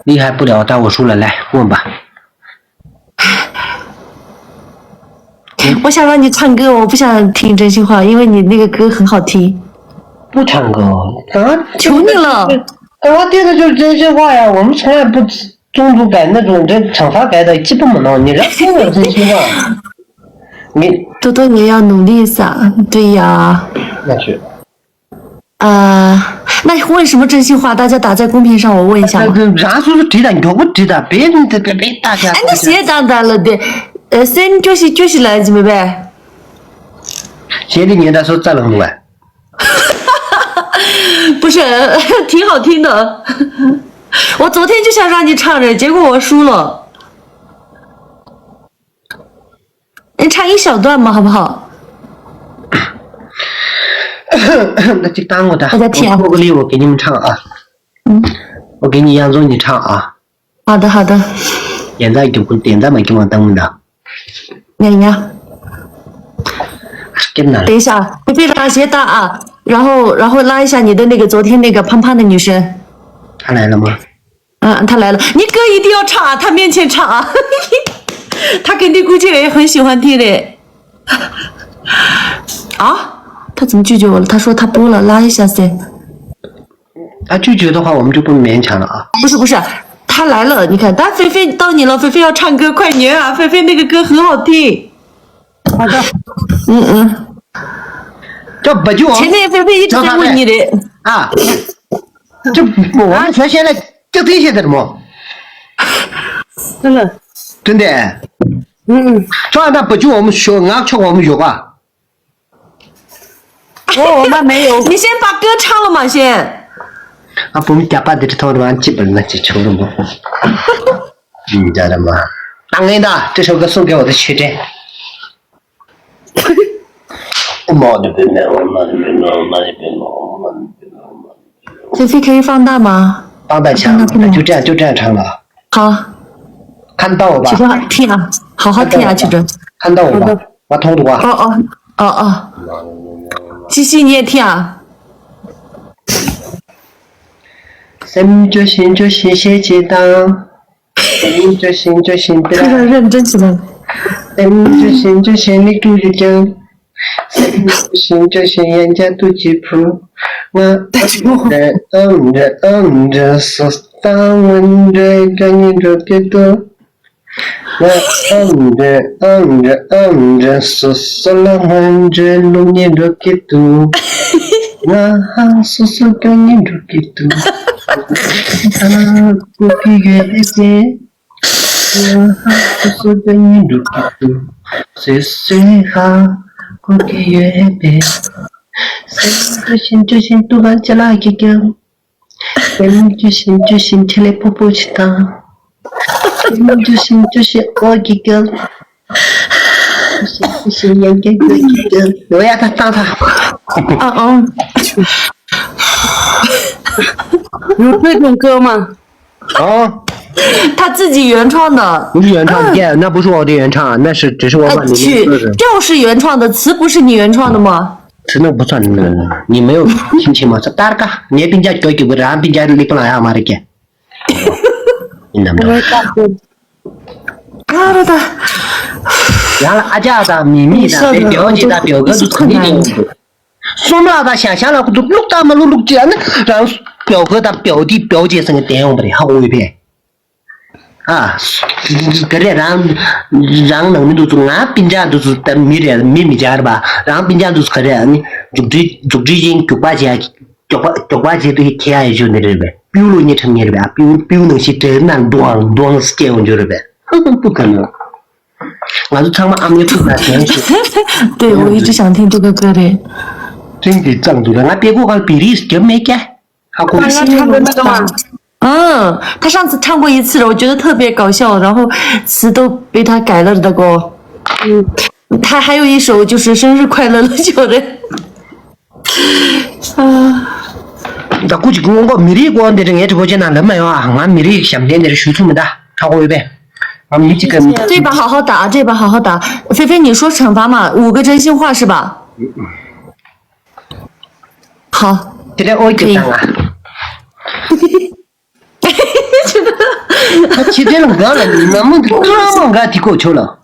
厉害不了，但我输了，来问吧。我想让你唱歌，我不想听真心话，因为你那个歌很好听。不唱歌，求你了。我点的就是真心话呀，我们从来不种族改那种这惩罚改的基本没弄，你让我有真心话，你多多也要努力噻，对呀。那是。那问什么真心话？大家打在公屏上，我问一下。啥时候提的？你看我提的，别人别大家。那谁当了的？3就是来自没呗？现在年代说咋能录啊？不是，挺好听的。我昨天就想让你唱着，结果我输了。你唱一小段嘛，好不好？那就当我的，我在听啊。我个礼物给你们唱啊。我给你杨总你唱啊。好的。现在就点赞没给我等的。呀。等一下，菲菲拉先打啊，然后拉一下你的那个昨天那个胖胖的女生。她来了吗？她来了，你歌一定要唱啊，她面前唱啊。她肯定估计也很喜欢听的。啊？他怎么拒绝我了？他说他播了，拉一下噻。他拒绝的话，我们就不勉强了啊。不是，他来了，你看，但菲菲到你了，菲菲要唱歌，快点啊！菲菲那个歌很好听。好的。这不就前面菲菲一直在问你的啊？这我们说现在就这些的么？真的。这那不就我们学俺去我们学吧？我们没有。你先把歌唱了嘛，先。不们家把这套的基本上就求了嘛。你知道吗？当然的，这首歌送给我的学姐。菲菲可以放大吗？放大枪，就这样唱了。好。看到我吧。曲哥听啊，好好听啊，曲哥。看到我吧，我通读啊。哦。西西你也听啊。心就谢谢当，心就的。非常认真起来。心就你读就讲，心就人家读吉普，我着说当问着赶紧着别多，我着说了问着路念着别多。我说赶紧着别多，我比月别。我说赶紧着别多，岁哈，我比月别。心就读完家啦一个，就心起来婆婆去当，就我一个。是人家的一个，我要他当他。有这种歌吗？他自己原创的。不是原创的，那不是我的原创，那是只是我把你曲调是原创的，词不是你原创的吗？词那不算的，你没有听清吗？大个，你并且给不然并且你不能让嘛的给。你能不能？的。然后阿家的秘密的，被表姐的表哥都肯定的。说嘛，他想象了，都录他们录这样的，让表哥的表弟表姐生个电话不的，好一遍。个人让农民都做啊，并且都是在秘密家的吧，然后并且都是个人，你就最近就把钱都填下去那里呗，比如你成年了呗，比如那些真难多时间我觉得呗，不可能。我是唱嘛阿弥陀佛天去。对，我一直想听这个歌的。真的长住了，俺别个比例就没改，好过。他唱的那个吗？他上次唱过一次了，我觉得特别搞笑，然后词都被他改了的歌。他还有一首就是生日快乐了，有人。나估计我미리 구한데 좀直播间人没有啊？俺미리想点点输出没的，超过一倍。啊，你这个这把好好打，这把好好打。菲菲，你说惩罚嘛？5个真心话是吧？好，这个我就当啊。他其实那个了，那么这么个提过去了。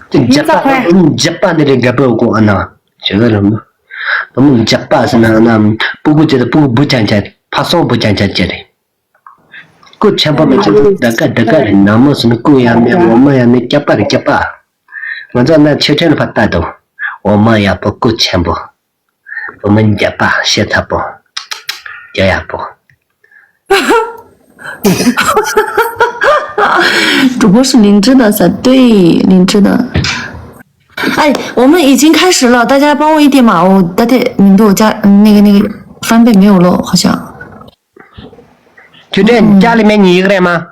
这Japan的这个包括呢，这个人嘛，我们Japan是那不觉得不讲讲，怕说不讲讲的。กูแชมป์ไม่ใช่แต่ก็น้ำมันสนุกกูยังไม่我们也没加班的加班我这那秋天的发大豆我们也不够钱不我们加班现在不这样不主播是灵芝的噻，对，灵芝的。哎，我们已经开始了，大家帮我一点嘛，我大概你给我加那个翻倍没有漏，好像。就这家里面你一个人吗？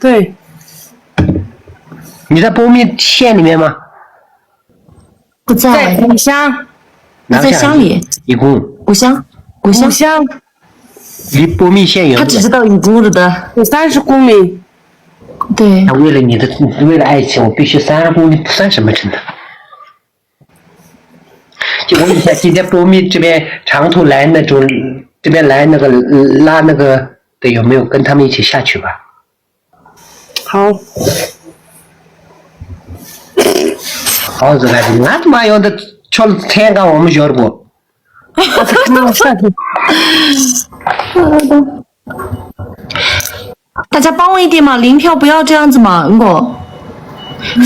对。你在波密县里面吗？不在。在古乡。在乡里。义工。古乡。离波密县有。他只知道义工的。有30公里。对。他为了爱情，我必须30公里不算什么真的。就我以前今天波密这边长途来那种。这边来那个拉那个的有没有跟他们一起下去吧？好。好这个，俺他妈要的瞧天干我们学的不？大家帮我一点嘛，0票不要这样子嘛，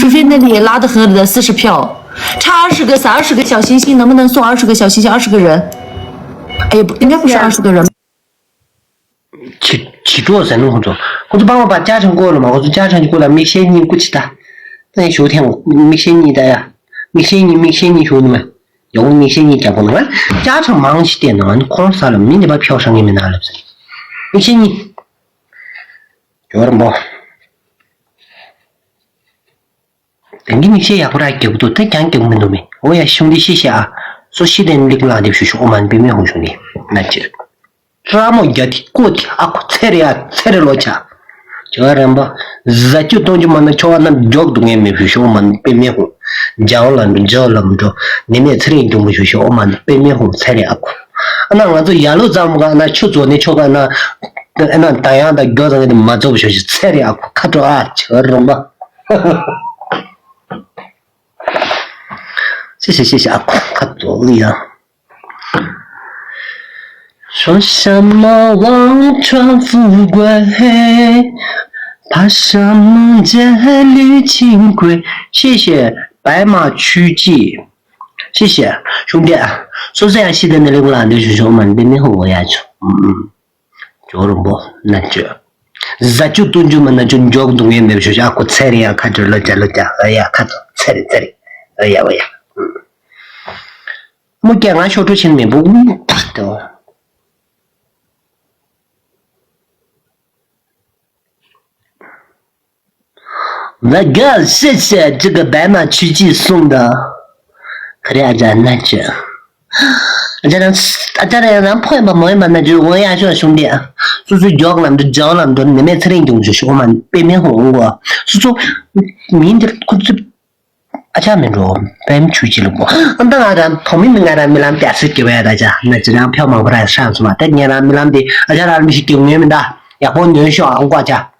菲菲那里也拉得很的40票，差20个30个小星星，能不能送20个小星星20个人？哎，应该不是20个人。起桌子弄做，或者帮我把加成过了嘛？我说加成就过了，没写你过去的。那昨天我没写你的呀，没写你兄弟们，要我没写你讲过了，加成忙起点了，你狂啥了？明天把票上给你拿了不是？没写你，有点不？等给你写下不来给不多，再讲给我们都没。我也兄弟谢谢啊。说西点那个哪里去？我们边面红兄弟，那这，这么一天过去啊，菜的老家，这个人吧，日就东就嘛那瞧那脚东也没去，我们边面红，叫了么着，你们菜的都没去，我们边面红菜的啊苦，那我这一路咱们个那去做那瞧个那大样的脚上的嘛做不去，菜的啊苦，看着啊，这个人吧，谢谢啊，看多了呀。说什么望穿富贵，怕什么这缕情归？谢谢白马曲记，谢谢兄弟。说这样写的那个男的就是我们边面和我呀去，叫人不那这。日就东就嘛那就脚东也没有学校，我菜的呀，看着老家，哎呀，看着菜的，哎呀。我讲俺小周前面不的，那个谢谢这个白马曲记送的，可怜家那这，咱朋友们那就我也说兄弟，就是叫俺们你们这里就是我们北面红过，是说明天可是。下面说白马曲记了不？当然，同名的米兰表示给外大家，那这张票嘛不来上是嘛？但你那米兰的，那是给我们的，也不能小安国家。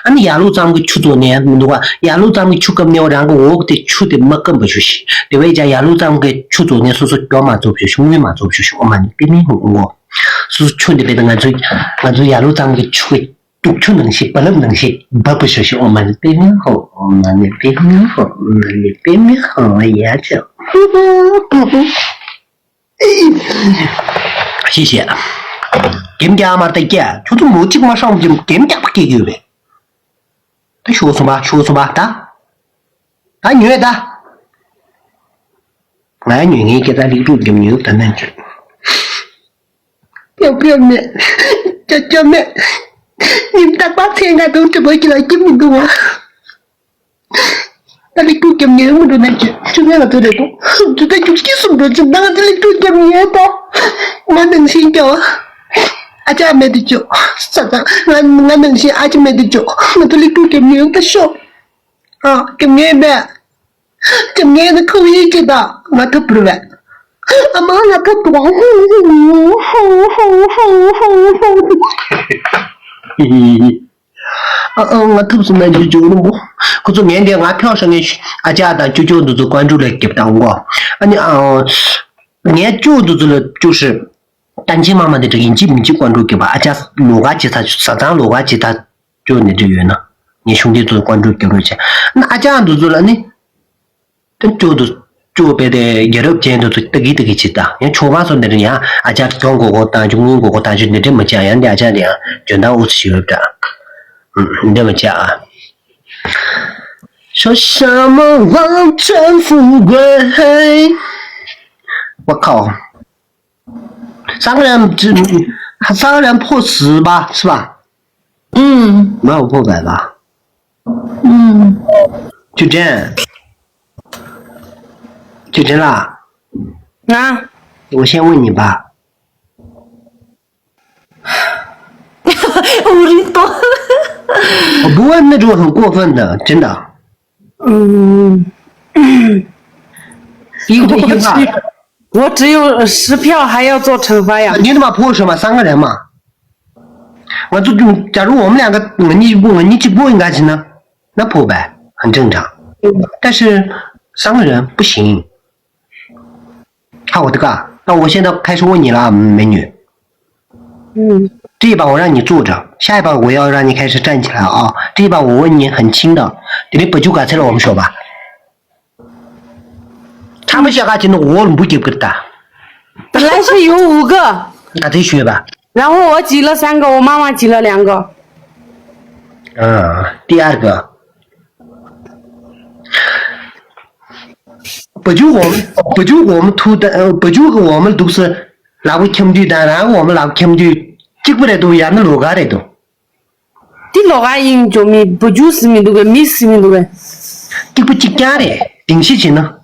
俺亚路咱们出多年，的话，亚路咱们出个苗，然后我得出的没根不出息。对外讲亚路咱们出多年，说表嘛做不出，兄弟嘛做不出，我们边面红我，是出的别的俺做亚路咱们出的。都出能些，不能些，不学习我们边面好，我们边面好，边面好也这。谢谢。给家嘛得给，就是没几个上就给家不给个呗。他说什么？他女的，俺女人给他领住就没有的那种。不要面，叫面。你们大把钱啊，都这么起来给你的我，那你给我念我都那句，就那个都得多，就在就几送着就那个这里给我念到，我能信叫，阿家没得叫，啥子？我能信阿家没得叫，我这里给我念的少，啊，给我念呗，给我念的口音知道，我都不会。阿妈，我都多，我都是那就了么？可是面对俺票上的阿家的就都是关注了给不到我，年就都是就是单亲妈妈的这个基本就关注给吧，阿家罗家其他上张罗家其他就你这员呢，你兄弟都是关注给了去，那阿家都是了呢，真就别的여러件都是得去的，人初八说的人呀，阿家中国当中国当时你这么讲，人家这样全当我去了的。你这么讲啊？说什么王权富贵？我靠，3个人破10吧，是吧？没有破100吧？就这样，就这啦。啊，我先问你吧。无厘头。我不问那种很过分的，真的。一个话，我只有10票，还要做惩罚呀？你他妈破什么3个人嘛？我就假如我们2个你去过应该行呢，那破呗，很正常。但是3个人不行。好，我的哥，那我现在开始问你了，美女。这一把我让你坐着，下一把我要让你开始站起来啊！这一把我问你很轻的，你不就改成了我们说吧？他们小孩子呢，我不就不打。本来是有5个，那再学吧。然后我挤了3个，我妈妈挤了2个。第2个，不就我们图的，不就我们都是哪个听不的，然后我们哪个听不的。这个都一样的路嘎的都。第6个人就米不就是米多个米10米多个。这不几家的，顶起去呢。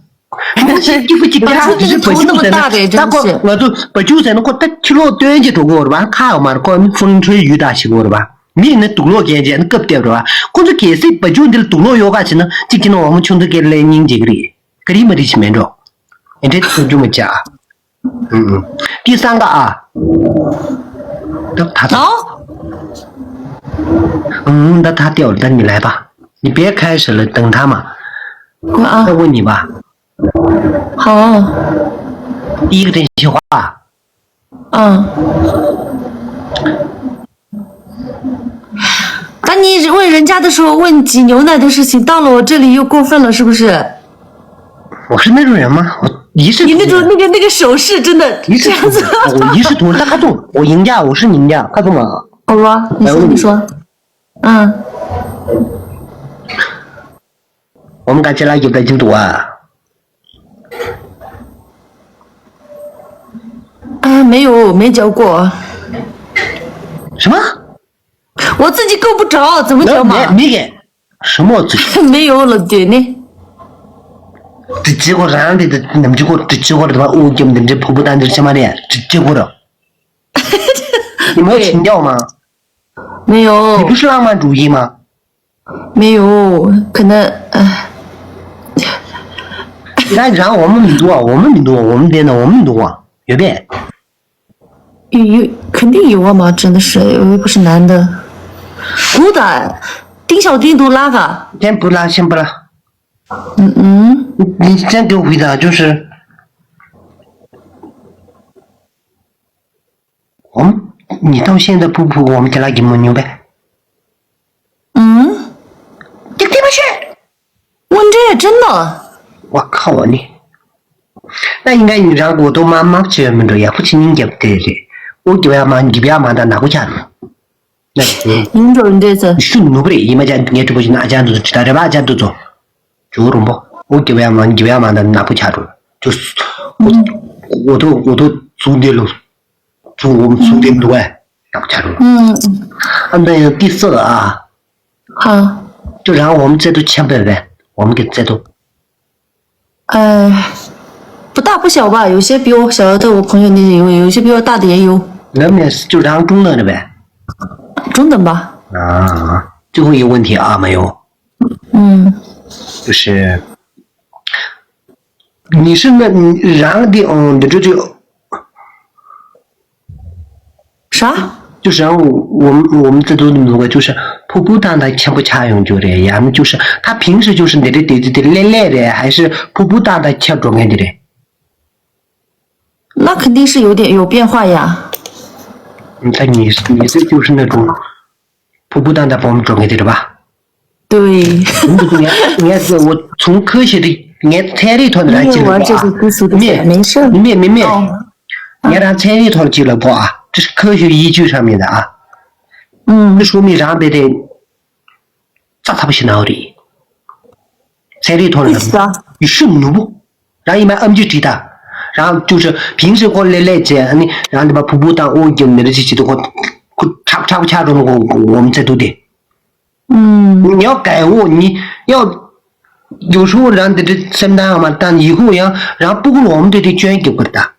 这不几家的，是不就是呢？那个我就不就是那个他去了短期多过吧，看嘛，个风吹雨打起过的吧。米那多了件件，那个不掉的吧？可是开始不就的多了有干去呢？这个呢，我们穷的给来人这个的，给你们的去面着，你这就这么讲。第3个啊。他那他掉了，那你来吧，你别开始了，等他嘛。再问你吧。好。第1个真心话。当你问人家的时候问挤牛奶的事情，到了我这里又过分了，是不是？我是那种人吗？你那个手势真的这样子。我一视同仁，他中，我赢家，我是赢家，他中了。好吧，你说。我们感觉了有的就多啊。没交过。什么？我自己够不着，怎么交嘛？没给。什么自己？没有了对呢。这结果让的那么结果这结果的话，我给们这婆婆单子什么的，这结果了。你没有情调吗？没有。你不是浪漫主义吗？没有，可能那然后我们民族啊，我们编的我们民族啊，有没？有肯定有啊嘛，真的是，又不是男的。古代丁小军读哪个？先不拉。你先给我回答，就是你到现在不我们家那一模牛呗？你对不起，问这真的？我靠你！那应该你让我都妈这么着也不请你家对的，我就要嘛你不要嘛的哪个家那你说你这是？是努不的，因为家你这不是哪家都是知道的吧？家都做，就这么。我就要嘛，你就要嘛的拿不卡住，就是我都租的了，我们租的多哎，拿不卡住了。那第4个啊，好，就然后我们这都700呗，我们给再多。不大不小吧，有些比我小的我朋友那有些比我大的也有。那么就当中等的呗。中等吧。啊，最后一个问题啊，没有，就是你是那然的的这就啥？就是让我们这都那个就是瀑布当的强不强用就的呀？就是他平时就是那的来来的，还是瀑布当的强状态的嘞？那肯定是有变化呀。那你这就是那种瀑布当的方面状态的吧？对。你是我从科学的按材料上来记录啊，没事。没，按照材料上记录过啊，这是科学依据上面的啊。这说明让别的咋他不行了的？材料上的，你是奴，然后一般我们就知道，然后就是平时我来这，你然后你把瀑布当我用的这些的话，差不多我们在都的。你要改你要有时候让这承担嘛，但以后让不过我们这捐给不的。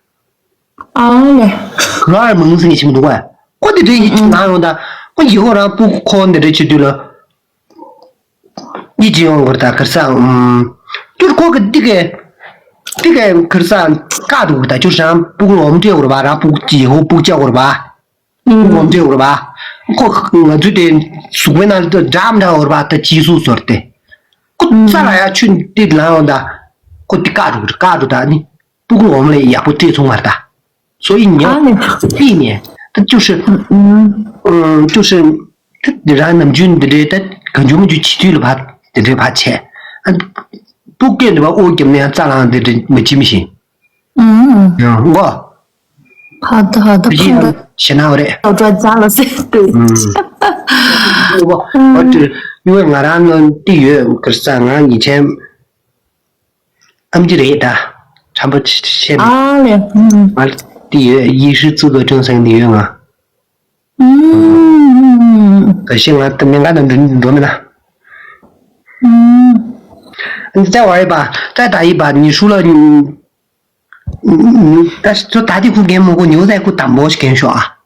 可二门是你清楚吧？我的这哪用的？我以后让不考你这去对了，你这样我的可是就是过个这个可是干的的，就是让不过我们这样的吧，然后以后不叫我的吧，我们这样的吧。我觉得所谓那的咱们这吧的技术说的，我再来去的那样的，我的干住的你，不过我们也不这种玩的，所以你要避免，它就是就是他让能军的他感觉我们就起对了吧，这把钱，不给的吧，我给那咱俩的这没进不行，我。好的，现在我的要专家了，对。我这因为俺那地域可是俺以前俺们这里的差不多现俺地域医师资格证上的用啊。可惜俺等俺的人多没了。你再玩一把，再打一把，你输了但是就打地库给我牛仔裤打包是跟说啊。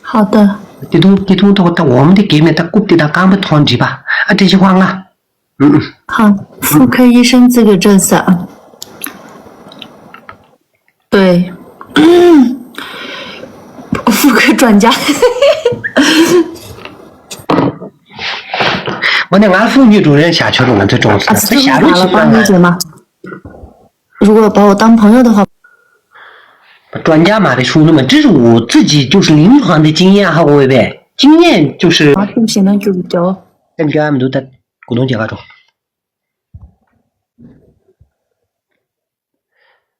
好的。这种的我们的给面他估计他刚不团结吧？这些话啊。好，妇科医生资格证上。对。妇科专家。我那俺妇女主任下去了，俺这种事，这下路去了。如果把我当朋友的话，专家嘛的说那么，这是我自己就是临床的经验哈，各位呗，经验就是。现在就叫。跟着俺们都在股东节那种，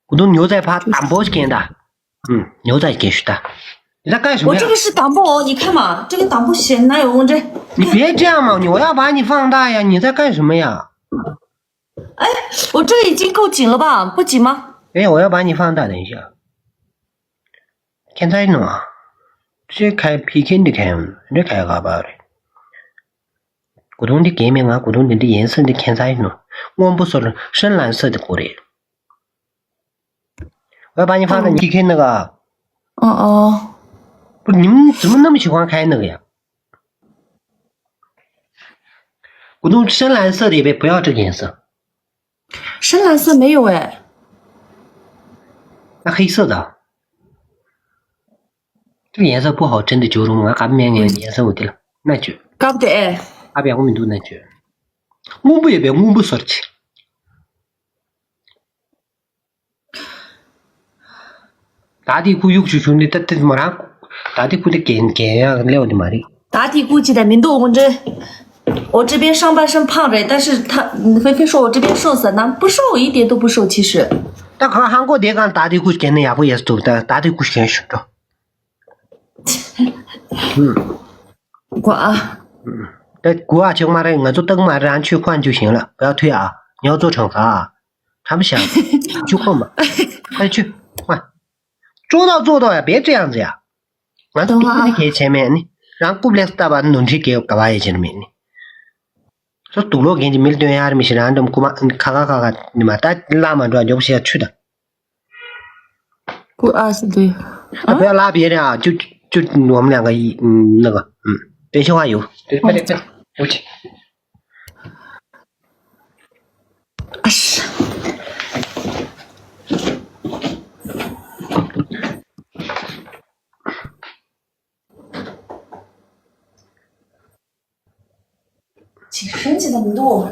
股东牛仔怕担保是给的，牛仔给许的。你在干什么呀？我这个是担保，你看嘛，这个担保险哪有我这？你别这样嘛，我要把你放大呀！你在干什么呀？我这个已经够紧了吧？不紧吗？我要把你放大，等一下。现在呢，这开 PK 的开，这开干吧的？股东的界面啊，股东的颜色的看在呢，我们不说了，深蓝色的过来。我要把你放大，你 PK 那个。不是你们怎么那么喜欢开那个呀？股东深蓝色的呗，不要这个颜色。深蓝色没有那黑色的，这个颜色不好，真的就中我干面颜色我的了，那句。搞不得。阿边我们都那句，我不也别我不说的去。大地库有兄弟，他么让大地库的干呀聊的嘛的。大地库记得名都我这边上半身胖着，但是菲菲说我这边瘦死，那不瘦，一点都不瘦，其实。但看韩国电影大地库干的也不也是走的，大地库干瘦着。国啊，请嘛的，我就等嘛的，按取款就行了，不要退啊！你要做惩罚啊，他们想就换吧，快去换，做到呀，别这样子呀！俺都给前面呢，让顾不了打把弄去给干嘛一些的面呢？说堵了给你没对呀，没事，让他们咔，你妈打拉嘛转就不是要去的。是对。不要拉别人啊，就我们两个那个真心话有，对，快点，有请。是。几升级那么多？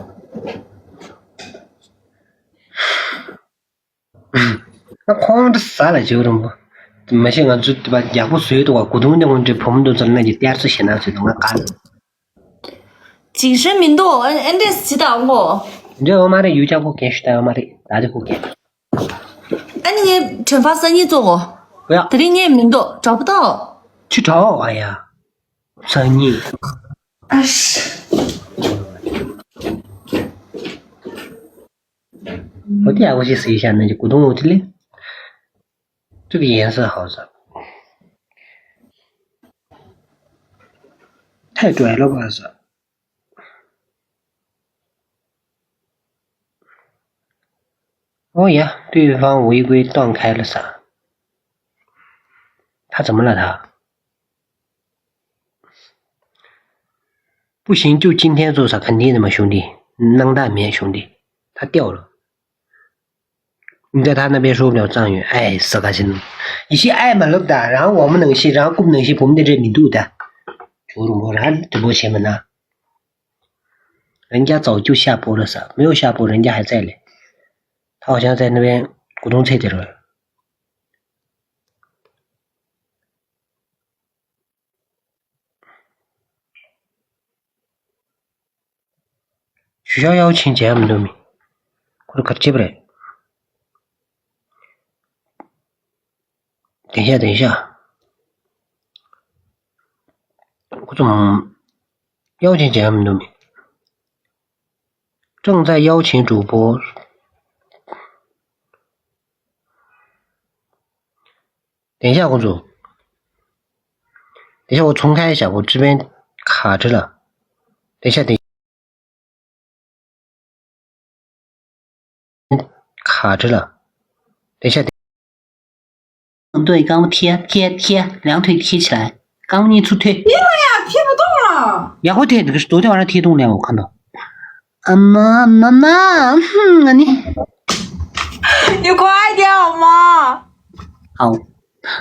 那狂的啥了就这么。没想到这对吧？也不水的话，股东的问题，ผม都知道那就点子现在最终的干。精神病多，俺这是知道我。你这我妈的有家伙干，是的我妈的，大家不干。哎，你陈法生你做过？不要。这里你名多找不到。去找，哎呀，生意。是。我第二个去试一下，那就股东我这里。这个颜色好是，太拽了吧是？哦呀，对方违规断开了啥？他怎么了他？不行，就今天做啥？肯定的嘛，兄弟，冷淡面兄弟，他掉了。你在他那边说不了张远，哎，是个心，一些爱嘛冷淡，然后我们能行，然后我们能行，我们的人民度的，就这么然直播前面呢，人家早就下播了噻，没有下播，人家还在嘞，他好像在那边股东车里了。取消邀请节目都没，或者可接不来。等一下，我怎么邀请节目都没？正在邀请主播。等一下，公主，等一下我重开一下，我这边卡着了。等一下，卡着了。等一下。对，刚贴，两腿贴起来，刚你出腿。因为呀，贴不动了。也会贴，这个是昨天晚上贴动了，我看到。妈，你快点好吗？好，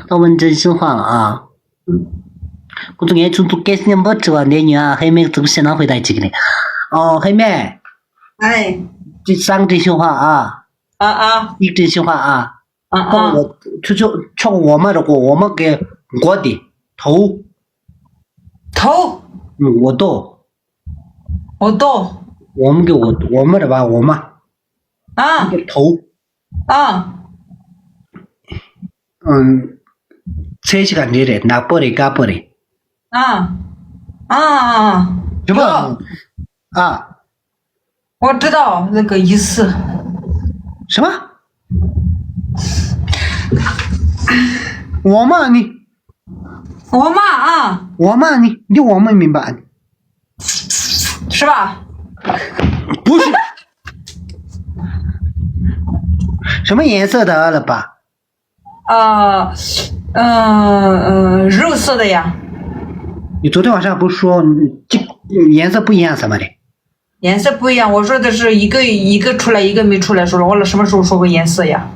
那我们真心话啊。我昨天从给你们指望的女啊，黑妹怎么现在回答几个呢？哦，黑妹。哎。这三个真心话啊。一个真心话啊。我就我们的我们给我的头，我都，我们给我们的吧，我们头车起干的拿玻璃干玻璃是吧？我知道那个意思。什么？我骂你，我骂你我们明白是吧？不是。什么颜色的了吧？肉色的呀。你昨天晚上不是说颜色不一样什么的？颜色不一样，我说的是一个出来，一个没出来，说了我什么时候说过颜色呀？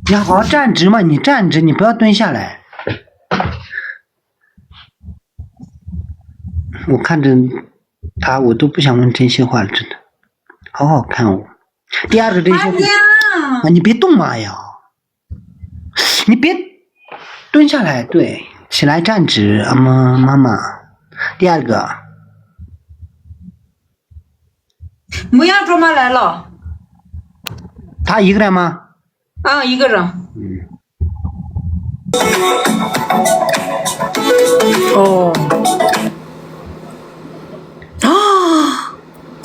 你好好站直嘛，你站直，你不要蹲下来。我看着他，我都不想问真心话了，真的，好好看我。第二个真心话，你别动嘛呀，你别蹲下来，对，起来站直，妈妈。第二个，木羊卓玛来了。他一个人吗？一个人。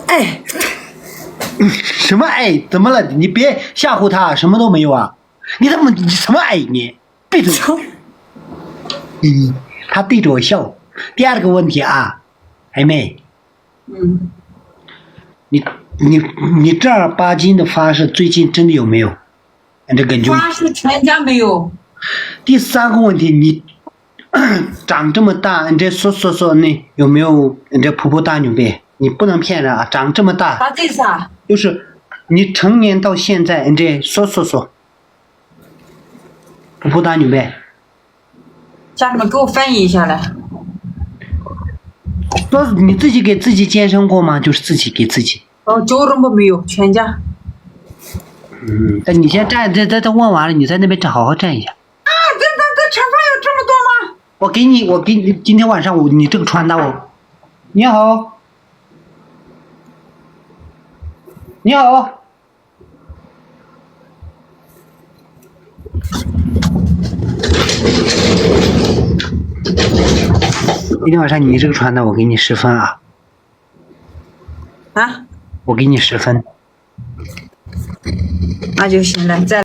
哎，什么哎？怎么了？你别吓唬他，什么都没有啊！你什么哎？你闭嘴！他对着我笑，第二个问题啊，黑妹，你正儿八经的发誓，最近真的有没有？这根据发誓全家没有。第三个问题，你长这么大，你这说那有没有你这婆婆大女呗？你不能骗人啊！长这么大，啥意思啊？就是你成年到现在，你这说婆婆大女呗？家人们给我翻译一下来。说你自己给自己健身过吗？就是自己给自己。就这么没有，全家。那你先站，这问完了，你在那边好好站一下。这吃饭有这么多吗？我给你，今天晚上你这个穿搭我，你好，你好，今天晚上你这个穿搭我给你10分啊，啊，我给你10分，那就行了，再。